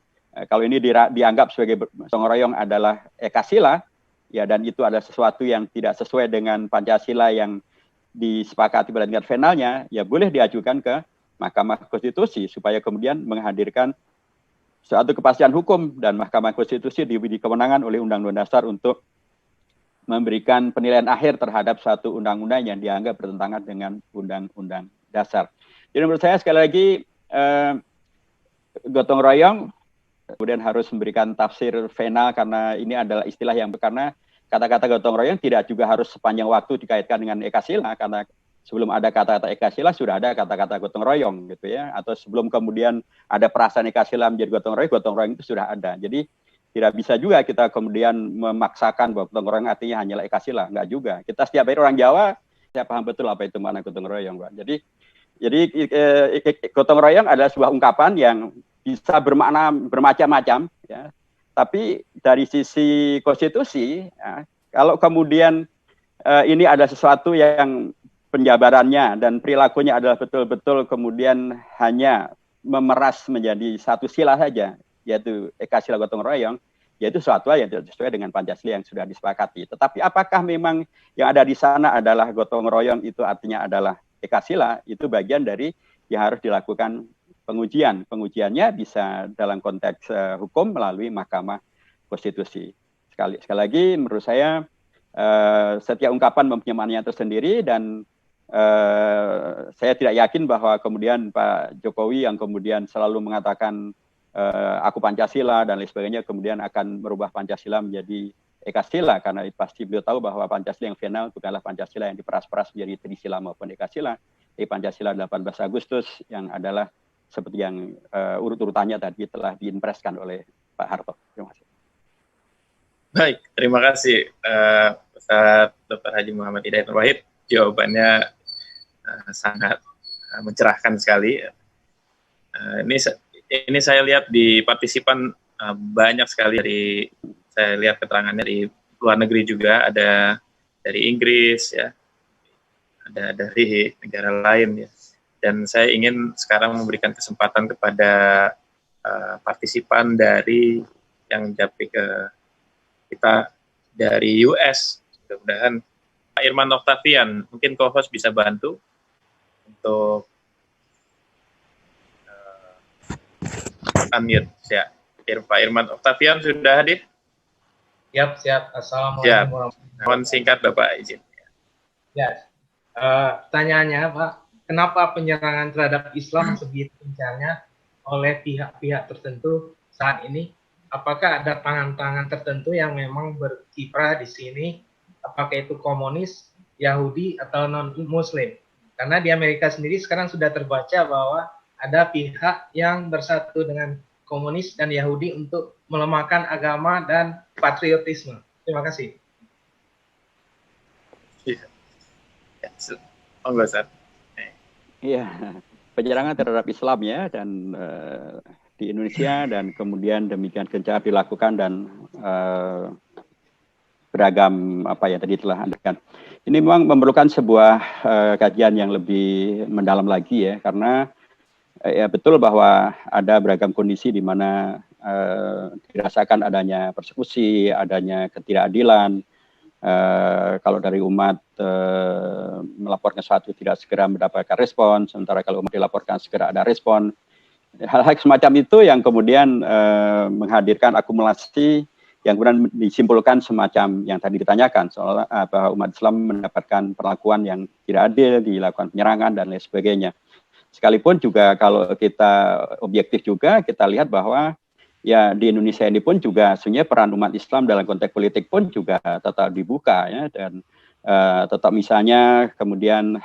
A: kalau ini dianggap sebagai gotong royong adalah ekasila, ya, dan itu adalah sesuatu yang tidak sesuai dengan Pancasila yang disepakati pada tingkat finalnya, ya boleh diajukan ke Mahkamah Konstitusi supaya kemudian menghadirkan suatu kepastian hukum, dan Mahkamah Konstitusi diberi kewenangan oleh Undang-Undang Dasar untuk memberikan penilaian akhir terhadap suatu undang-undang yang dianggap bertentangan dengan Undang-Undang Dasar. Jadi menurut saya sekali lagi gotong royong kemudian harus memberikan tafsir final karena ini adalah istilah yang karena kata-kata gotong royong tidak juga harus sepanjang waktu dikaitkan dengan ekasila, karena sebelum ada kata-kata ekasila sudah ada kata-kata gotong royong gitu ya, atau sebelum kemudian ada perasaan ekasila menjadi gotong royong itu sudah ada. Jadi tidak bisa juga kita kemudian memaksakan bahwa gotong royong artinya hanyalah ekasila, enggak juga. Kita setiap hari orang Jawa saya paham betul apa itu makna gotong royong, Pak. Jadi gotong royong adalah sebuah ungkapan yang bisa bermakna bermacam-macam, ya. Tapi dari sisi konstitusi, ya, kalau kemudian ini ada sesuatu yang penjabarannya dan perilakunya adalah betul-betul kemudian hanya memeras menjadi satu sila saja, yaitu ekasila gotong royong, yaitu sesuatu yang tidak sesuai dengan Pancasila yang sudah disepakati. Tetapi apakah memang yang ada di sana adalah gotong royong itu artinya adalah ekasila, itu bagian dari yang harus dilakukan pengujian. Pengujiannya bisa dalam konteks hukum melalui Mahkamah Konstitusi. Sekali lagi menurut saya setiap ungkapan mempunyai maknanya tersendiri, dan saya tidak yakin bahwa kemudian Pak Jokowi yang kemudian selalu mengatakan aku Pancasila dan lain sebagainya kemudian akan merubah Pancasila menjadi ekasila, karena pasti beliau tahu bahwa Pancasila yang final bukanlah Pancasila yang diperas-peras menjadi Trisila maupun ekasila, tapi Pancasila 18 Agustus yang adalah seperti yang urut-urutannya tadi telah diimpreskan oleh Pak Harto. Terima kasih.
B: Baik, terima kasih Ustaz Dr. Haji Muhammad Hidayat Nur Wahid. Jawabannya sangat mencerahkan sekali. Ini saya lihat di partisipan banyak sekali dari saya lihat keterangannya di luar negeri juga, ada dari Inggris ya, ada dari negara lain ya. Dan saya ingin sekarang memberikan kesempatan kepada partisipan dari yang japri ke kita dari US. Mudah-mudahan Pak Irman Octavian, mungkin co-host bisa bantu untuk unmute ya. Pak Irman Octavian sudah hadir?
F: Siap. Assalamualaikum warahmatullahi wabarakatuh.
B: Mohon singkat Bapak izin.
F: Ya, pertanyaannya Pak, kenapa penyerangan terhadap Islam sebegitu gencarnya oleh pihak-pihak tertentu saat ini? Apakah ada tangan-tangan tertentu yang memang berkiprah di sini? Apakah itu komunis, Yahudi, atau non-Muslim? Karena di Amerika sendiri sekarang sudah terbaca bahwa ada pihak yang bersatu dengan komunis dan Yahudi untuk melemahkan agama dan patriotisme. Terima kasih.
A: Iya, penyerangan terhadap Islam ya, dan di Indonesia dan kemudian demikian gencar dilakukan dan beragam apa yang tadi telah Anda katakan. Ini memang memerlukan sebuah kajian yang lebih mendalam lagi ya, karena ya betul bahwa ada beragam kondisi di mana dirasakan adanya persekusi, adanya ketidakadilan. Kalau dari umat melaporkan sesuatu tidak segera mendapatkan respon, sementara kalau umat dilaporkan segera ada respon. Hal-hal semacam itu yang kemudian menghadirkan akumulasi yang kemudian disimpulkan semacam yang tadi ditanyakan soal bahwa umat Islam mendapatkan perlakuan yang tidak adil, dilakukan penyerangan dan lain sebagainya. Sekalipun juga kalau kita objektif juga kita lihat bahwa ya di Indonesia ini pun juga sebenarnya peran umat Islam dalam konteks politik pun juga tetap dibuka ya, dan tetap misalnya kemudian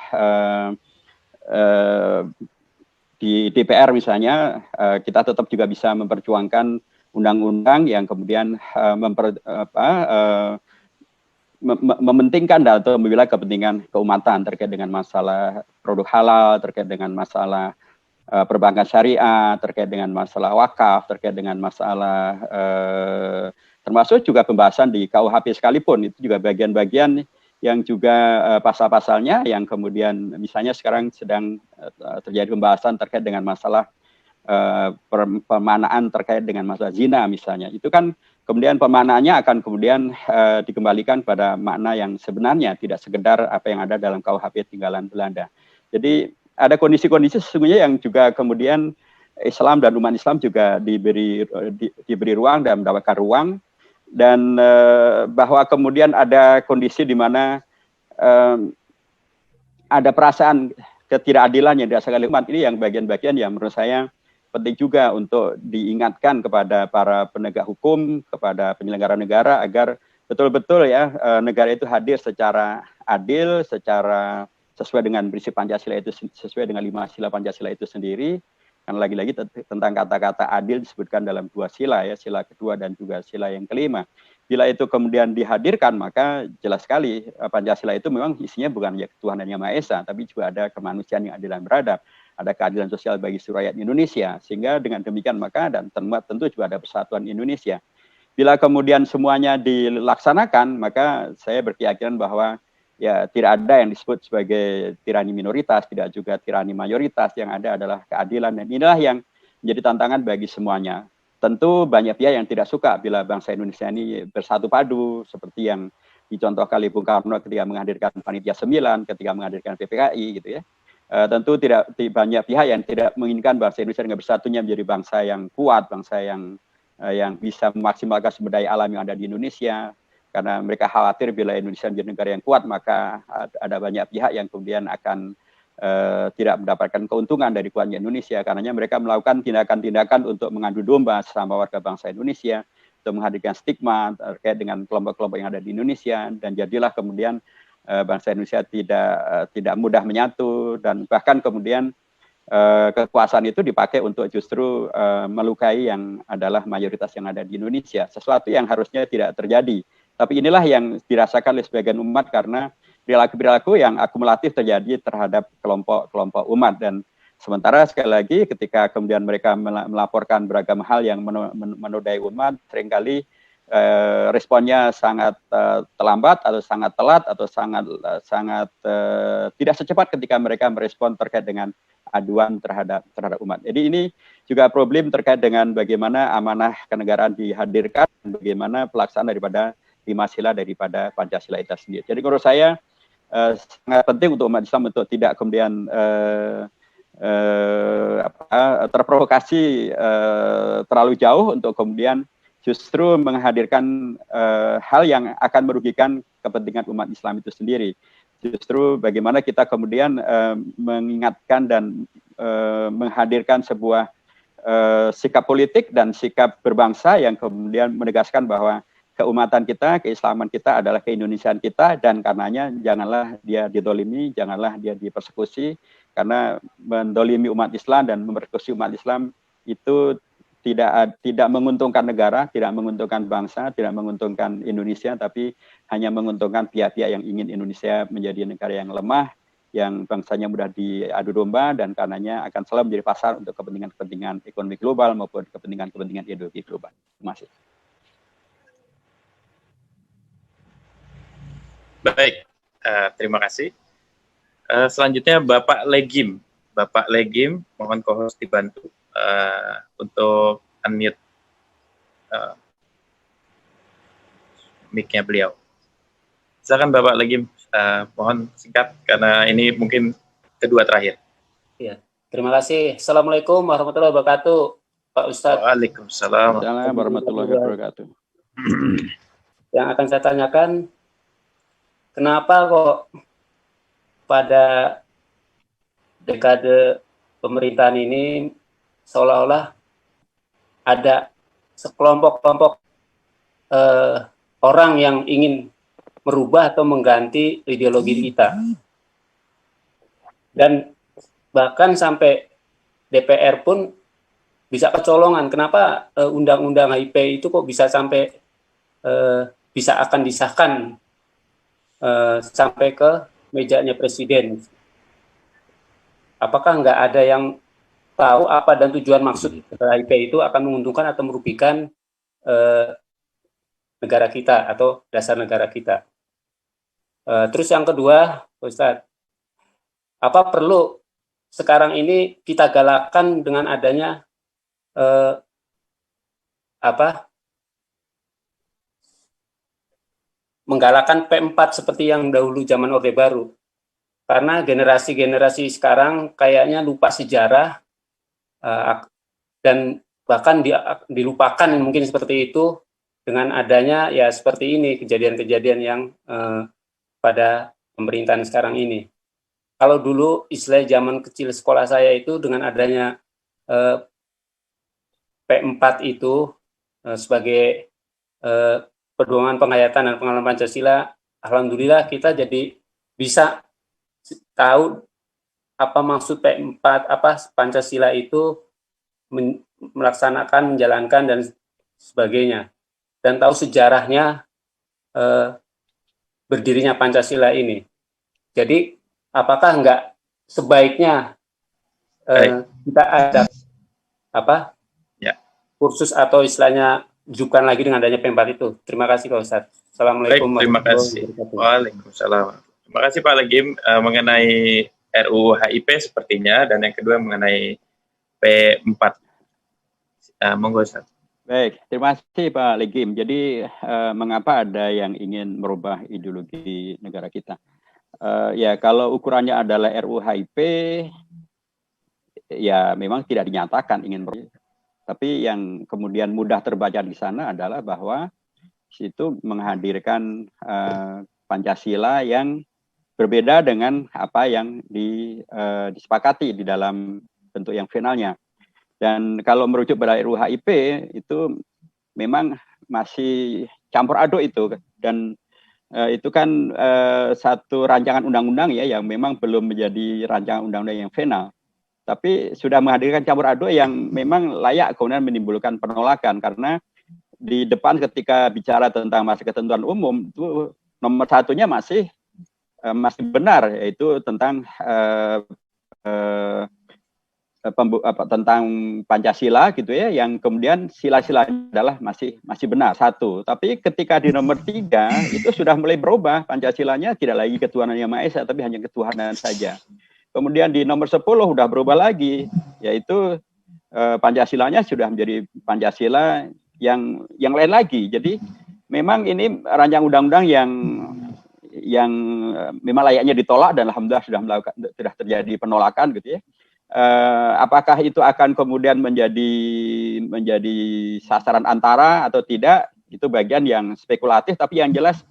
A: di DPR misalnya kita tetap juga bisa memperjuangkan undang-undang yang kemudian mementingkan atau membela kepentingan keumatan terkait dengan masalah produk halal, terkait dengan masalah perbankan syariah, terkait dengan masalah wakaf, terkait dengan masalah termasuk juga pembahasan di KUHP sekalipun itu juga bagian-bagian yang juga pasal-pasalnya yang kemudian misalnya sekarang sedang terjadi pembahasan terkait dengan masalah pemanaan terkait dengan masalah zina misalnya. Itu kan kemudian pemanaannya akan kemudian dikembalikan pada makna yang sebenarnya, tidak sekedar apa yang ada dalam KUHP tinggalan Belanda. Jadi ada kondisi-kondisi sesungguhnya yang juga kemudian Islam dan umat Islam juga diberi ruang dan mendapatkan ruang, dan bahwa kemudian ada kondisi di mana ada perasaan ketidakadilan yang dirasakan oleh umat ini, yang bagian-bagian yang menurut saya penting juga untuk diingatkan kepada para penegak hukum, kepada penyelenggara negara agar betul-betul ya negara itu hadir secara adil, secara sesuai dengan prinsip Pancasila itu, sesuai dengan 5 sila Pancasila itu sendiri. Kan lagi-lagi tentang kata-kata adil disebutkan dalam 2 sila ya, sila kedua dan juga sila yang kelima. Bila itu kemudian dihadirkan, maka jelas sekali Pancasila itu memang isinya bukan ya ketuhanan yang Maha Esa, tapi juga ada kemanusiaan yang adil dan beradab, ada keadilan sosial bagi seluruh rakyat Indonesia. Sehingga dengan demikian maka dan tentu juga ada persatuan Indonesia. Bila kemudian semuanya dilaksanakan, maka saya berkeyakinan bahwa ya tidak ada yang disebut sebagai tirani minoritas, tidak juga tirani mayoritas, yang ada adalah keadilan, dan inilah yang menjadi tantangan bagi semuanya. Tentu banyak pihak yang tidak suka bila bangsa Indonesia ini bersatu padu, seperti yang dicontohkan oleh Bung Karno ketika menghadirkan Panitia 9, ketika menghadirkan PPKI gitu ya. Tentu tidak banyak pihak yang tidak menginginkan bangsa Indonesia dengan bersatunya menjadi bangsa yang kuat, bangsa yang bisa memaksimalkan sumber daya alam yang ada di Indonesia. Karena mereka khawatir bila Indonesia menjadi negara yang kuat, maka ada banyak pihak yang kemudian akan tidak mendapatkan keuntungan dari kuatnya Indonesia. Karenanya mereka melakukan tindakan-tindakan untuk mengadu domba sesama warga bangsa Indonesia, untuk menghadirkan stigma terkait dengan kelompok-kelompok yang ada di Indonesia, dan jadilah kemudian bangsa Indonesia tidak mudah menyatu, dan bahkan kemudian kekuasaan itu dipakai untuk justru melukai yang adalah mayoritas yang ada di Indonesia, sesuatu yang harusnya tidak terjadi. Tapi inilah yang dirasakan oleh sebagian umat karena perilaku-perilaku yang akumulatif terjadi terhadap kelompok-kelompok umat. Dan sementara sekali lagi ketika kemudian mereka melaporkan beragam hal yang menodai umat, seringkali responnya sangat terlambat atau sangat telat atau sangat tidak secepat ketika mereka merespon terkait dengan aduan terhadap umat. Jadi ini juga problem terkait dengan bagaimana amanah kenegaraan dihadirkan, bagaimana pelaksanaan daripada 5 sila daripada Pancasila itu sendiri. Jadi menurut saya sangat penting untuk umat Islam untuk tidak kemudian terprovokasi terlalu jauh untuk kemudian justru menghadirkan hal yang akan merugikan kepentingan umat Islam itu sendiri. Justru bagaimana kita kemudian mengingatkan dan menghadirkan sebuah sikap politik dan sikap berbangsa yang kemudian menegaskan bahwa keumatan kita, keislaman kita adalah keindonesiaan kita, dan karenanya janganlah dia didolimi, janganlah dia dipersekusi, karena mendolimi umat Islam dan mempersekusi umat Islam itu tidak menguntungkan negara, tidak menguntungkan bangsa, tidak menguntungkan Indonesia, tapi hanya menguntungkan pihak-pihak yang ingin Indonesia menjadi negara yang lemah, yang bangsanya mudah diadu domba, dan karenanya akan selalu menjadi pasar untuk kepentingan-kepentingan ekonomi global maupun kepentingan-kepentingan ideologi global. Terima kasih.
B: Baik, terima kasih. Selanjutnya Bapak Legim. Bapak Legim, mohon co-host dibantu untuk unmute mic-nya beliau. Silakan Bapak Legim, mohon singkat karena ini mungkin kedua terakhir.
G: Ya, terima kasih. Assalamualaikum warahmatullahi wabarakatuh, Pak Ustadz.
B: Waalaikumsalam
A: warahmatullahi wabarakatuh.
G: Yang akan saya tanyakan, kenapa kok pada dekade pemerintahan ini seolah-olah ada sekelompok-kelompok orang yang ingin merubah atau mengganti ideologi kita. Dan bahkan sampai DPR pun bisa kecolongan. Kenapa undang-undang HIP itu kok bisa sampai bisa akan disahkan sampai ke mejanya presiden? Apakah nggak ada yang tahu apa dan tujuan maksud HIP itu akan menguntungkan atau merugikan negara kita atau dasar negara kita? Terus yang kedua, Ustadz, apa perlu sekarang ini kita galakkan dengan adanya menggalakkan P4 seperti yang dahulu zaman Orde Baru? Karena generasi-generasi sekarang kayaknya lupa sejarah dan bahkan dilupakan mungkin seperti itu dengan adanya ya seperti ini kejadian-kejadian yang pada pemerintahan sekarang ini. Kalau dulu istilah zaman kecil sekolah saya itu dengan adanya P4 itu sebagai pedoman penghayatan dan pengalaman Pancasila, alhamdulillah kita jadi bisa tahu apa maksud P4, apa Pancasila itu melaksanakan, menjalankan dan sebagainya, dan tahu sejarahnya berdirinya Pancasila ini. Jadi apakah enggak sebaiknya kita ada kursus atau istilahnya jukan lagi dengan adanya P4 itu? Terima kasih Pak Ustadz. Assalamualaikum.
B: Baik, terima kasih. Waalaikumsalam. Terima kasih Pak Legim mengenai RUU HIP sepertinya, dan yang kedua mengenai P4. Monggo Ustadz.
A: Baik, terima kasih Pak Legim. Jadi mengapa ada yang ingin merubah ideologi negara kita? Ya kalau ukurannya adalah RUU HIP, ya memang tidak dinyatakan ingin merubah. Tapi yang kemudian mudah terbaca di sana adalah bahwa situ menghadirkan Pancasila yang berbeda dengan apa yang disepakati di dalam bentuk yang finalnya. Dan kalau merujuk pada RUU HIP itu memang masih campur aduk itu, dan itu kan satu rancangan undang-undang ya yang memang belum menjadi rancangan undang-undang yang final. Tapi sudah menghadirkan campur aduk yang memang layak kemudian menimbulkan penolakan, karena di depan ketika bicara tentang masa ketentuan umum itu nomor satunya masih benar, yaitu tentang tentang Pancasila gitu ya, yang kemudian sila-sila adalah masih benar satu. Tapi ketika di nomor 3 itu sudah mulai berubah, Pancasilanya tidak lagi ketuhanan yang Maha Esa tapi hanya ketuhanan saja. Kemudian di nomor 10 sudah berubah lagi, yaitu Pancasilanya sudah menjadi Pancasila yang lain lagi. Jadi memang ini rancangan undang-undang yang memang layaknya ditolak, dan alhamdulillah sudah terjadi penolakan gitu ya. Apakah itu akan kemudian menjadi sasaran antara atau tidak, itu bagian yang spekulatif, tapi yang jelas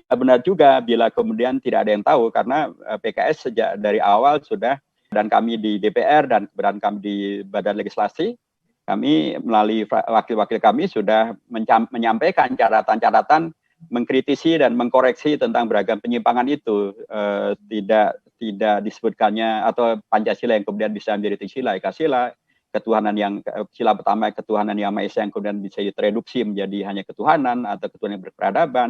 A: benar juga bila kemudian tidak ada yang tahu, karena PKS sejak dari awal sudah, dan kami di DPR dan kemudian kami di Badan Legislasi, kami melalui wakil-wakil kami sudah menyampaikan catatan-catatan, mengkritisi dan mengkoreksi tentang beragam penyimpangan itu. Tidak disebutkannya atau Pancasila yang kemudian bisa menjadi Trisila, Ekasila, ketuhanan yang sila pertama ketuhanan yang Maha Esa yang kemudian bisa tereduksi menjadi hanya ketuhanan, atau ketuhanan yang berperadaban,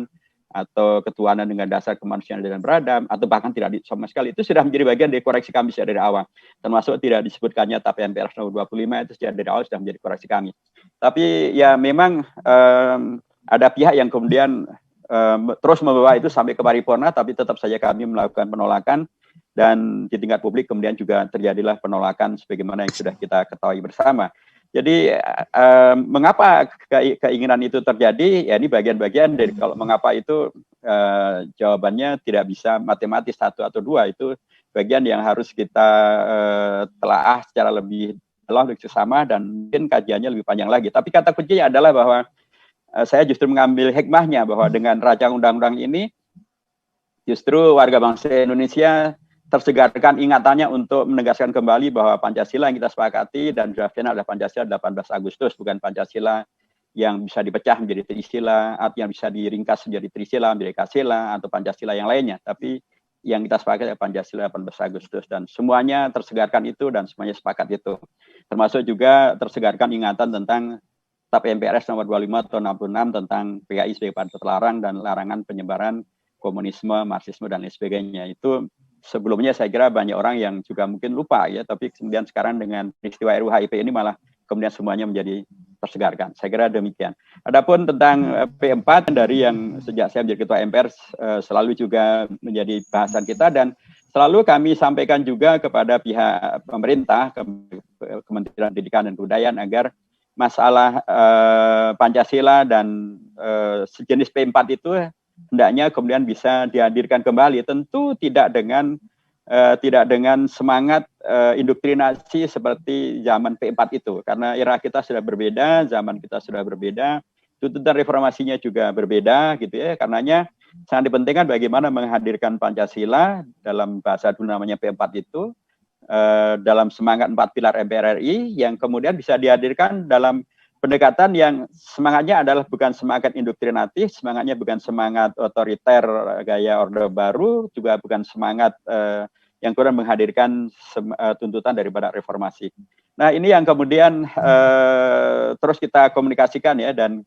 A: atau ketuhanan dengan dasar kemanusiaan dan beradab, atau bahkan tidak sama sekali. Itu sudah menjadi bagian dari koreksi kami sejak dari awal, termasuk tidak disebutkannya TAP MPR nomor 25 itu sejak dari awal sudah menjadi koreksi kami. Tapi ya memang ada pihak yang kemudian terus membawa itu sampai ke paripurna, tapi tetap saja kami melakukan penolakan, dan di tingkat publik kemudian juga terjadilah penolakan sebagaimana yang sudah kita ketahui bersama. Jadi mengapa keinginan itu terjadi? Ya ini bagian-bagian dari kalau mengapa itu jawabannya tidak bisa matematis 1 atau 2, itu bagian yang harus kita telaah secara lebih dalam, lebih sesama, dan mungkin kajiannya lebih panjang lagi. Tapi kata kuncinya adalah bahwa saya justru mengambil hikmahnya bahwa dengan rancangan undang-undang ini justru warga bangsa Indonesia tersegarkan ingatannya untuk menegaskan kembali bahwa Pancasila yang kita sepakati dan sudah final adalah Pancasila 18 Agustus, bukan Pancasila yang bisa dipecah menjadi Trisila, atau yang bisa diringkas menjadi Trisila, menjadi Ekasila, atau Pancasila yang lainnya. Tapi yang kita sepakati adalah Pancasila 18 Agustus, dan semuanya tersegarkan itu dan semuanya sepakat itu. Termasuk juga tersegarkan ingatan tentang TAP MPRS nomor 25 tahun 66 tentang PKI sebagai partai terlarang dan larangan penyebaran komunisme, marxisme, dan lain sebagainya. Itu sebelumnya saya kira banyak orang yang juga mungkin lupa ya, tapi kemudian sekarang dengan peristiwa RUU HIP ini malah kemudian semuanya menjadi tersegarkan. Saya kira demikian. Adapun tentang P4 dari yang sejak saya menjadi Ketua MPR selalu juga menjadi bahasan kita, dan selalu kami sampaikan juga kepada pihak pemerintah, Kementerian Pendidikan dan Kebudayaan, agar masalah Pancasila dan sejenis P4 itu hendaknya kemudian bisa dihadirkan kembali, tentu tidak dengan semangat indoktrinasi seperti zaman P4 itu, karena era kita sudah berbeda, zaman kita sudah berbeda, tuntutan reformasinya juga berbeda gitu ya. Karenanya sangat dipentingkan bagaimana menghadirkan Pancasila dalam bahasa dulu namanya P4 itu dalam semangat 4 pilar MPR RI, yang kemudian bisa dihadirkan dalam pendekatan yang semangatnya adalah bukan semangat indoktrinatif, semangatnya bukan semangat otoriter gaya Orde Baru, juga bukan semangat yang kurang menghadirkan tuntutan daripada reformasi. Nah, ini yang kemudian terus kita komunikasikan ya, dan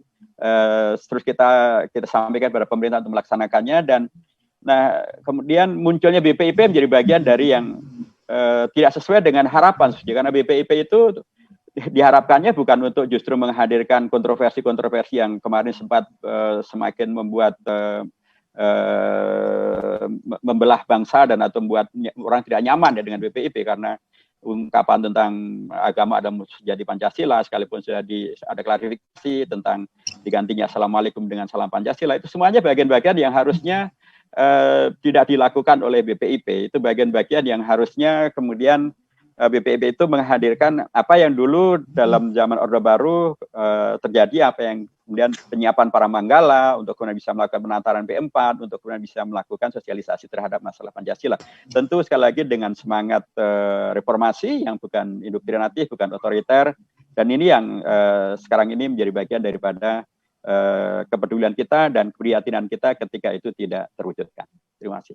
A: terus kita sampaikan pada pemerintah untuk melaksanakannya. Dan nah, kemudian munculnya BPIP menjadi bagian dari yang tidak sesuai dengan harapan, karena BPIP itu diharapkannya bukan untuk justru menghadirkan kontroversi-kontroversi yang kemarin sempat semakin membuat membelah bangsa dan atau membuat orang tidak nyaman ya dengan BPIP, karena ungkapan tentang agama ada jadi Pancasila, sekalipun sudah ada klarifikasi tentang digantinya Assalamualaikum dengan salam Pancasila, itu semuanya bagian-bagian yang harusnya tidak dilakukan oleh BPIP. Itu bagian-bagian yang harusnya kemudian BPIP itu menghadirkan apa yang dulu dalam zaman Orde Baru terjadi, apa yang kemudian penyiapan para manggala untuk kemudian bisa melakukan penataran P4, untuk kemudian bisa melakukan sosialisasi terhadap masalah Pancasila. Tentu sekali lagi dengan semangat reformasi yang bukan indoktrinatif, bukan otoriter, dan ini yang sekarang ini menjadi bagian daripada kepedulian kita dan keprihatinan kita ketika itu tidak terwujudkan. Terima kasih.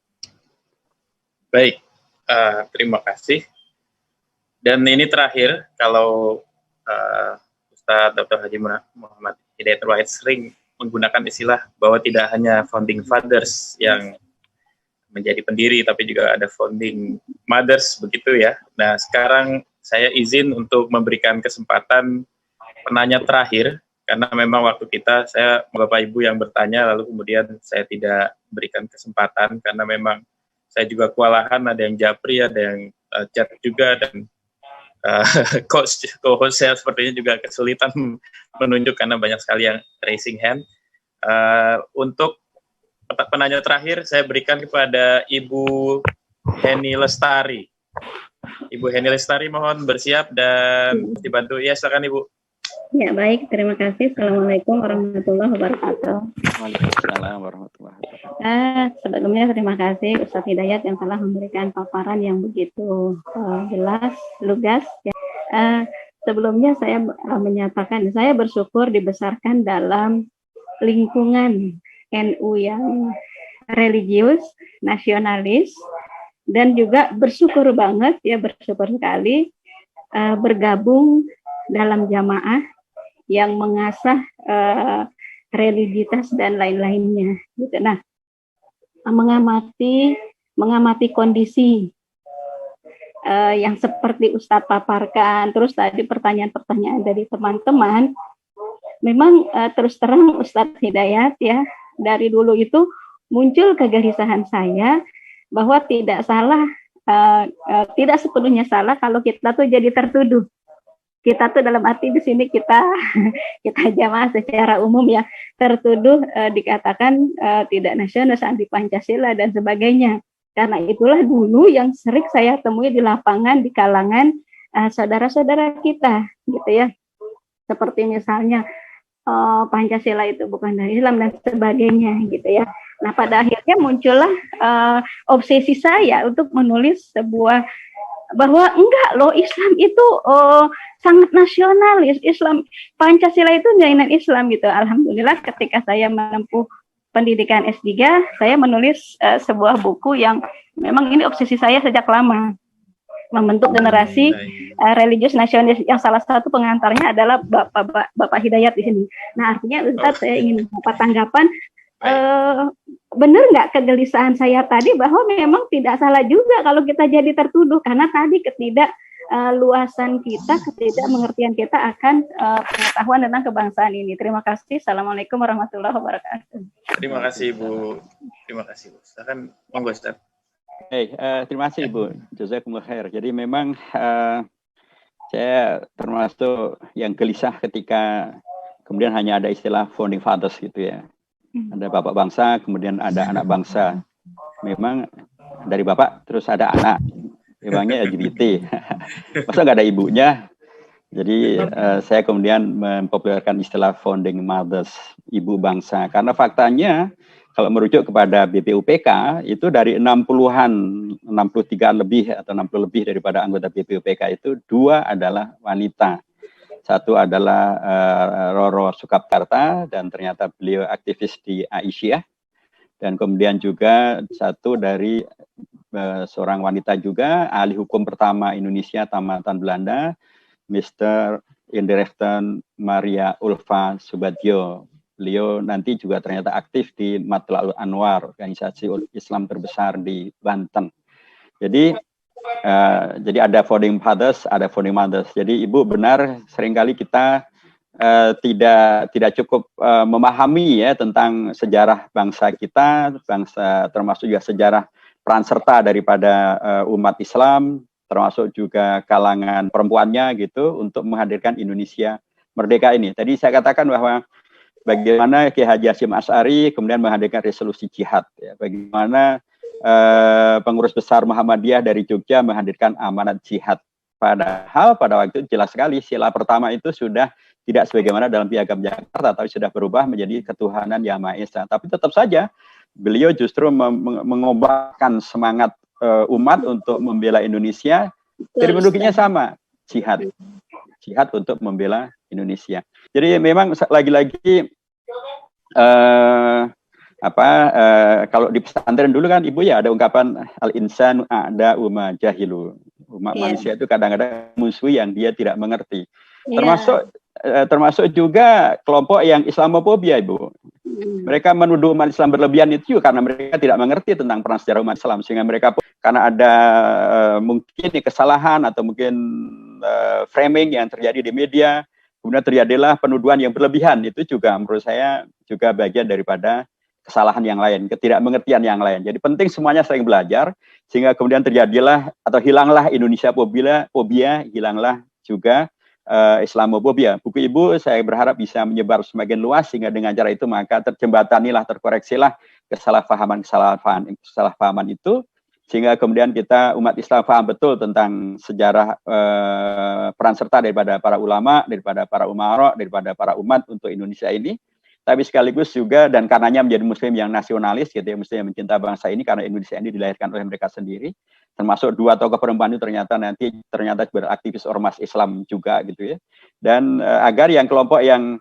B: Baik, terima kasih. Dan ini terakhir, kalau Ustadz Dr. Haji Muhammad Hidayatul Wahid sering menggunakan istilah bahwa tidak hanya founding fathers yang menjadi pendiri, tapi juga ada founding mothers, begitu ya. Nah, sekarang saya izin untuk memberikan kesempatan penanya terakhir, karena memang waktu kita, saya Bapak Ibu yang bertanya, lalu kemudian saya tidak berikan kesempatan, karena memang saya juga kewalahan, ada yang japri, ada yang chat juga, dan co-host saya sepertinya juga kesulitan menunjuk karena banyak sekali yang raising hand. Untuk penanya terakhir saya berikan kepada Ibu Heni Lestari. Ibu Heni Lestari mohon bersiap dan dibantu. Ya, silakan Ibu.
H: Ya, baik, terima kasih. Assalamualaikum warahmatullahi wabarakatuh.
A: Waalaikumsalam warahmatullahi wabarakatuh.
H: Sebelumnya terima kasih Ustadz Hidayat yang telah memberikan paparan yang begitu jelas, lugas. Ya. Sebelumnya saya menyatakan saya bersyukur dibesarkan dalam lingkungan NU yang religius, nasionalis, dan juga bersyukur banget ya, bersyukur sekali bergabung dalam jamaah yang mengasah religitas dan lain-lainnya gitu. Nah, mengamati kondisi yang seperti Ustadz paparkan, terus tadi pertanyaan-pertanyaan dari teman-teman, memang terus terang Ustadz Hidayat ya, dari dulu itu muncul kegelisahan saya bahwa tidak salah, tidak sepenuhnya salah kalau kita tuh jadi tertuduh. Kita tuh dalam arti di sini kita jamaah secara umum ya tertuduh dikatakan tidak nasionalis, anti Pancasila dan sebagainya. Karena itulah dulu yang sering saya temui di lapangan di kalangan saudara-saudara kita gitu ya. Seperti misalnya Pancasila itu bukan dari Islam dan sebagainya gitu ya. Nah, pada akhirnya muncullah obsesi saya untuk menulis sebuah bahwa enggak loh, Islam itu sangat nasionalis, Islam Pancasila itu jalinan Islam gitu. Alhamdulillah ketika saya menempuh pendidikan S3, saya menulis sebuah buku yang memang ini obsesi saya sejak lama, membentuk generasi religius nasionalis yang salah satu pengantarnya adalah Bapak Hidayat di sini. Nah, artinya Ustadz saya ingin dapat tanggapan benar nggak kegelisahan saya tadi bahwa memang tidak salah juga kalau kita jadi tertuduh, karena tadi luasan kita, ketidakmengertian kita akan pengetahuan tentang kebangsaan ini. Terima kasih. Assalamualaikum warahmatullahi wabarakatuh.
B: Terima kasih Bu. Terima kasih Bu. Silakan monggo Ustaz.
A: Terima kasih Ibu. Jazakumullah khair. Jadi memang saya termasuk yang gelisah ketika kemudian hanya ada istilah founding fathers gitu ya. Ada bapak bangsa, kemudian ada anak bangsa. Memang dari bapak terus ada anak. Memangnya LGBT. Masa nggak ada ibunya? Jadi saya kemudian mempopulerkan istilah founding mothers, ibu bangsa. Karena faktanya kalau merujuk kepada BPUPK itu dari 60-an, 63 lebih atau 60 lebih daripada anggota BPUPK itu 2 adalah wanita. Satu adalah Roro Sukapkarta dan ternyata beliau aktivis di Aisyah. Dan kemudian juga satu dari seorang wanita juga, ahli hukum pertama Indonesia tamatan Belanda, Mr. Indereften Maria Ulfa Subadjo. Beliau nanti juga ternyata aktif di Matlaul Anwar, organisasi Islam terbesar di Banten. Jadi ada founding fathers, ada founding mothers. Jadi Ibu benar, seringkali kita tidak cukup memahami ya tentang sejarah bangsa kita, bangsa termasuk juga sejarah peran serta daripada umat Islam, termasuk juga kalangan perempuannya gitu untuk menghadirkan Indonesia merdeka ini. Tadi saya katakan bahwa bagaimana Ki Haji Hasyim Asy'ari kemudian menghadirkan resolusi jihad, ya. Bagaimana pengurus besar Muhammadiyah dari Jogja menghadirkan amanat jihad. Padahal pada waktu itu jelas sekali sila pertama itu sudah tidak sebagaimana dalam Piagam Jakarta, tapi sudah berubah menjadi ketuhanan Yang Maha Esa. Tapi tetap saja beliau justru mengobarkan semangat umat untuk membela Indonesia. Terminologinya sama, jihad. Jihad untuk membela Indonesia. Jadi memang lagi-lagi kalau di pesantren dulu kan Ibu ya ada ungkapan al-insan a'da uma jahilu. Umat manusia itu kadang-kadang musuh yang dia tidak mengerti. Termasuk juga kelompok yang Islamofobia, Ibu. Mereka menuduh umat Islam berlebihan itu karena mereka tidak mengerti tentang peran sejarah umat Islam, sehingga mereka karena ada mungkin kesalahan atau mungkin framing yang terjadi di media, kemudian terjadilah penuduhan yang berlebihan. Itu juga menurut saya juga bagian daripada kesalahan yang lain, ketidakmengertian yang lain. Jadi penting semuanya saling belajar, sehingga kemudian terjadilah atau hilanglah Indonesia fobia, hilanglah juga Islamofobia. Buku Ibu saya berharap bisa menyebar semakin luas, sehingga dengan cara itu maka terjembatanilah, terkoreksilah kesalahpahaman itu, sehingga kemudian kita umat Islam paham betul tentang sejarah peran serta daripada para ulama, daripada para umara, daripada para umat untuk Indonesia ini. Tapi sekaligus juga dan karenanya menjadi muslim yang nasionalis gitu ya, muslim yang mencinta bangsa ini karena Indonesia ini dilahirkan oleh mereka sendiri. Termasuk 2 tokoh perempuan itu ternyata beraktivis ormas Islam juga gitu ya. Dan agar yang kelompok yang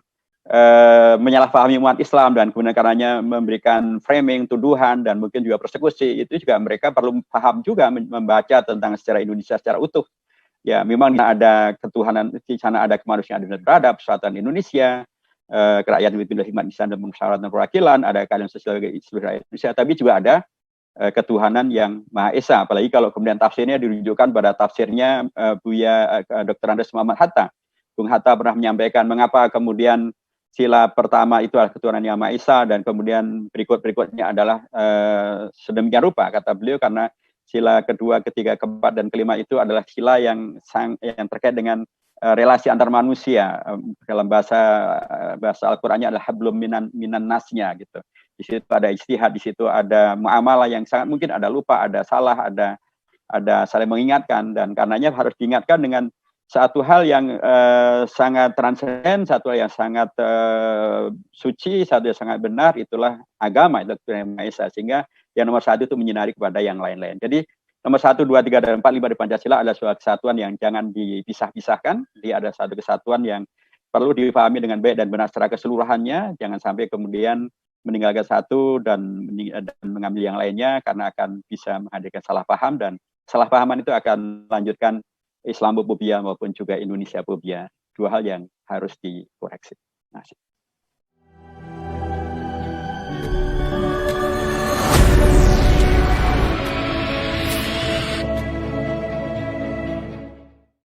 A: menyalahpahami umat Islam dan kemudian karenanya memberikan framing, tuduhan dan mungkin juga persekusi, itu juga mereka perlu paham juga membaca tentang sejarah Indonesia secara utuh. Ya, memang ada ketuhanan, di sana ada kemanusiaan dan beradab, persatuan Indonesia, kerakyatan dengan hikmat Islam dan musyawarah perwakilan, ada keadilan sosial bagi seluruh rakyat Indonesia, tapi juga ada ketuhanan yang Maha Esa. Apalagi kalau kemudian tafsirnya dirujukkan pada tafsirnya Buya Dr. Andes Muhammad Hatta. Bung Hatta pernah menyampaikan mengapa kemudian sila pertama itu adalah ketuhanan yang Maha Esa dan kemudian berikutnya adalah sedemikian rupa, kata beliau, karena sila kedua, ketiga, keempat, dan kelima itu adalah sila yang terkait dengan relasi antar manusia. Dalam bahasa Al-Qur'annya adalah hablum minan nasnya gitu. Di situ ada ijtihad, di situ ada muamalah yang sangat mungkin ada lupa, ada salah, ada saling mengingatkan, dan karenanya harus diingatkan dengan satu hal yang sangat transenden, satu hal yang sangat suci, satu yang sangat benar, itulah agama, itu Tuhan Yang Maha Esa. Sehingga yang nomor 1 itu menyinari kepada yang lain-lain. Jadi nomor 1, 2, 3, dan 4, 5 di Pancasila adalah sebuah kesatuan yang jangan dipisah-pisahkan. Dia ada satu kesatuan yang perlu dipahami dengan baik dan benar secara keseluruhannya. Jangan sampai kemudian meninggalkan satu dan mengambil yang lainnya, karena akan bisa menghadirkan salah paham, dan salah pahaman itu akan melanjutkan Islamofobia maupun juga Indonesiafobia. 2 hal yang harus dikoreksi.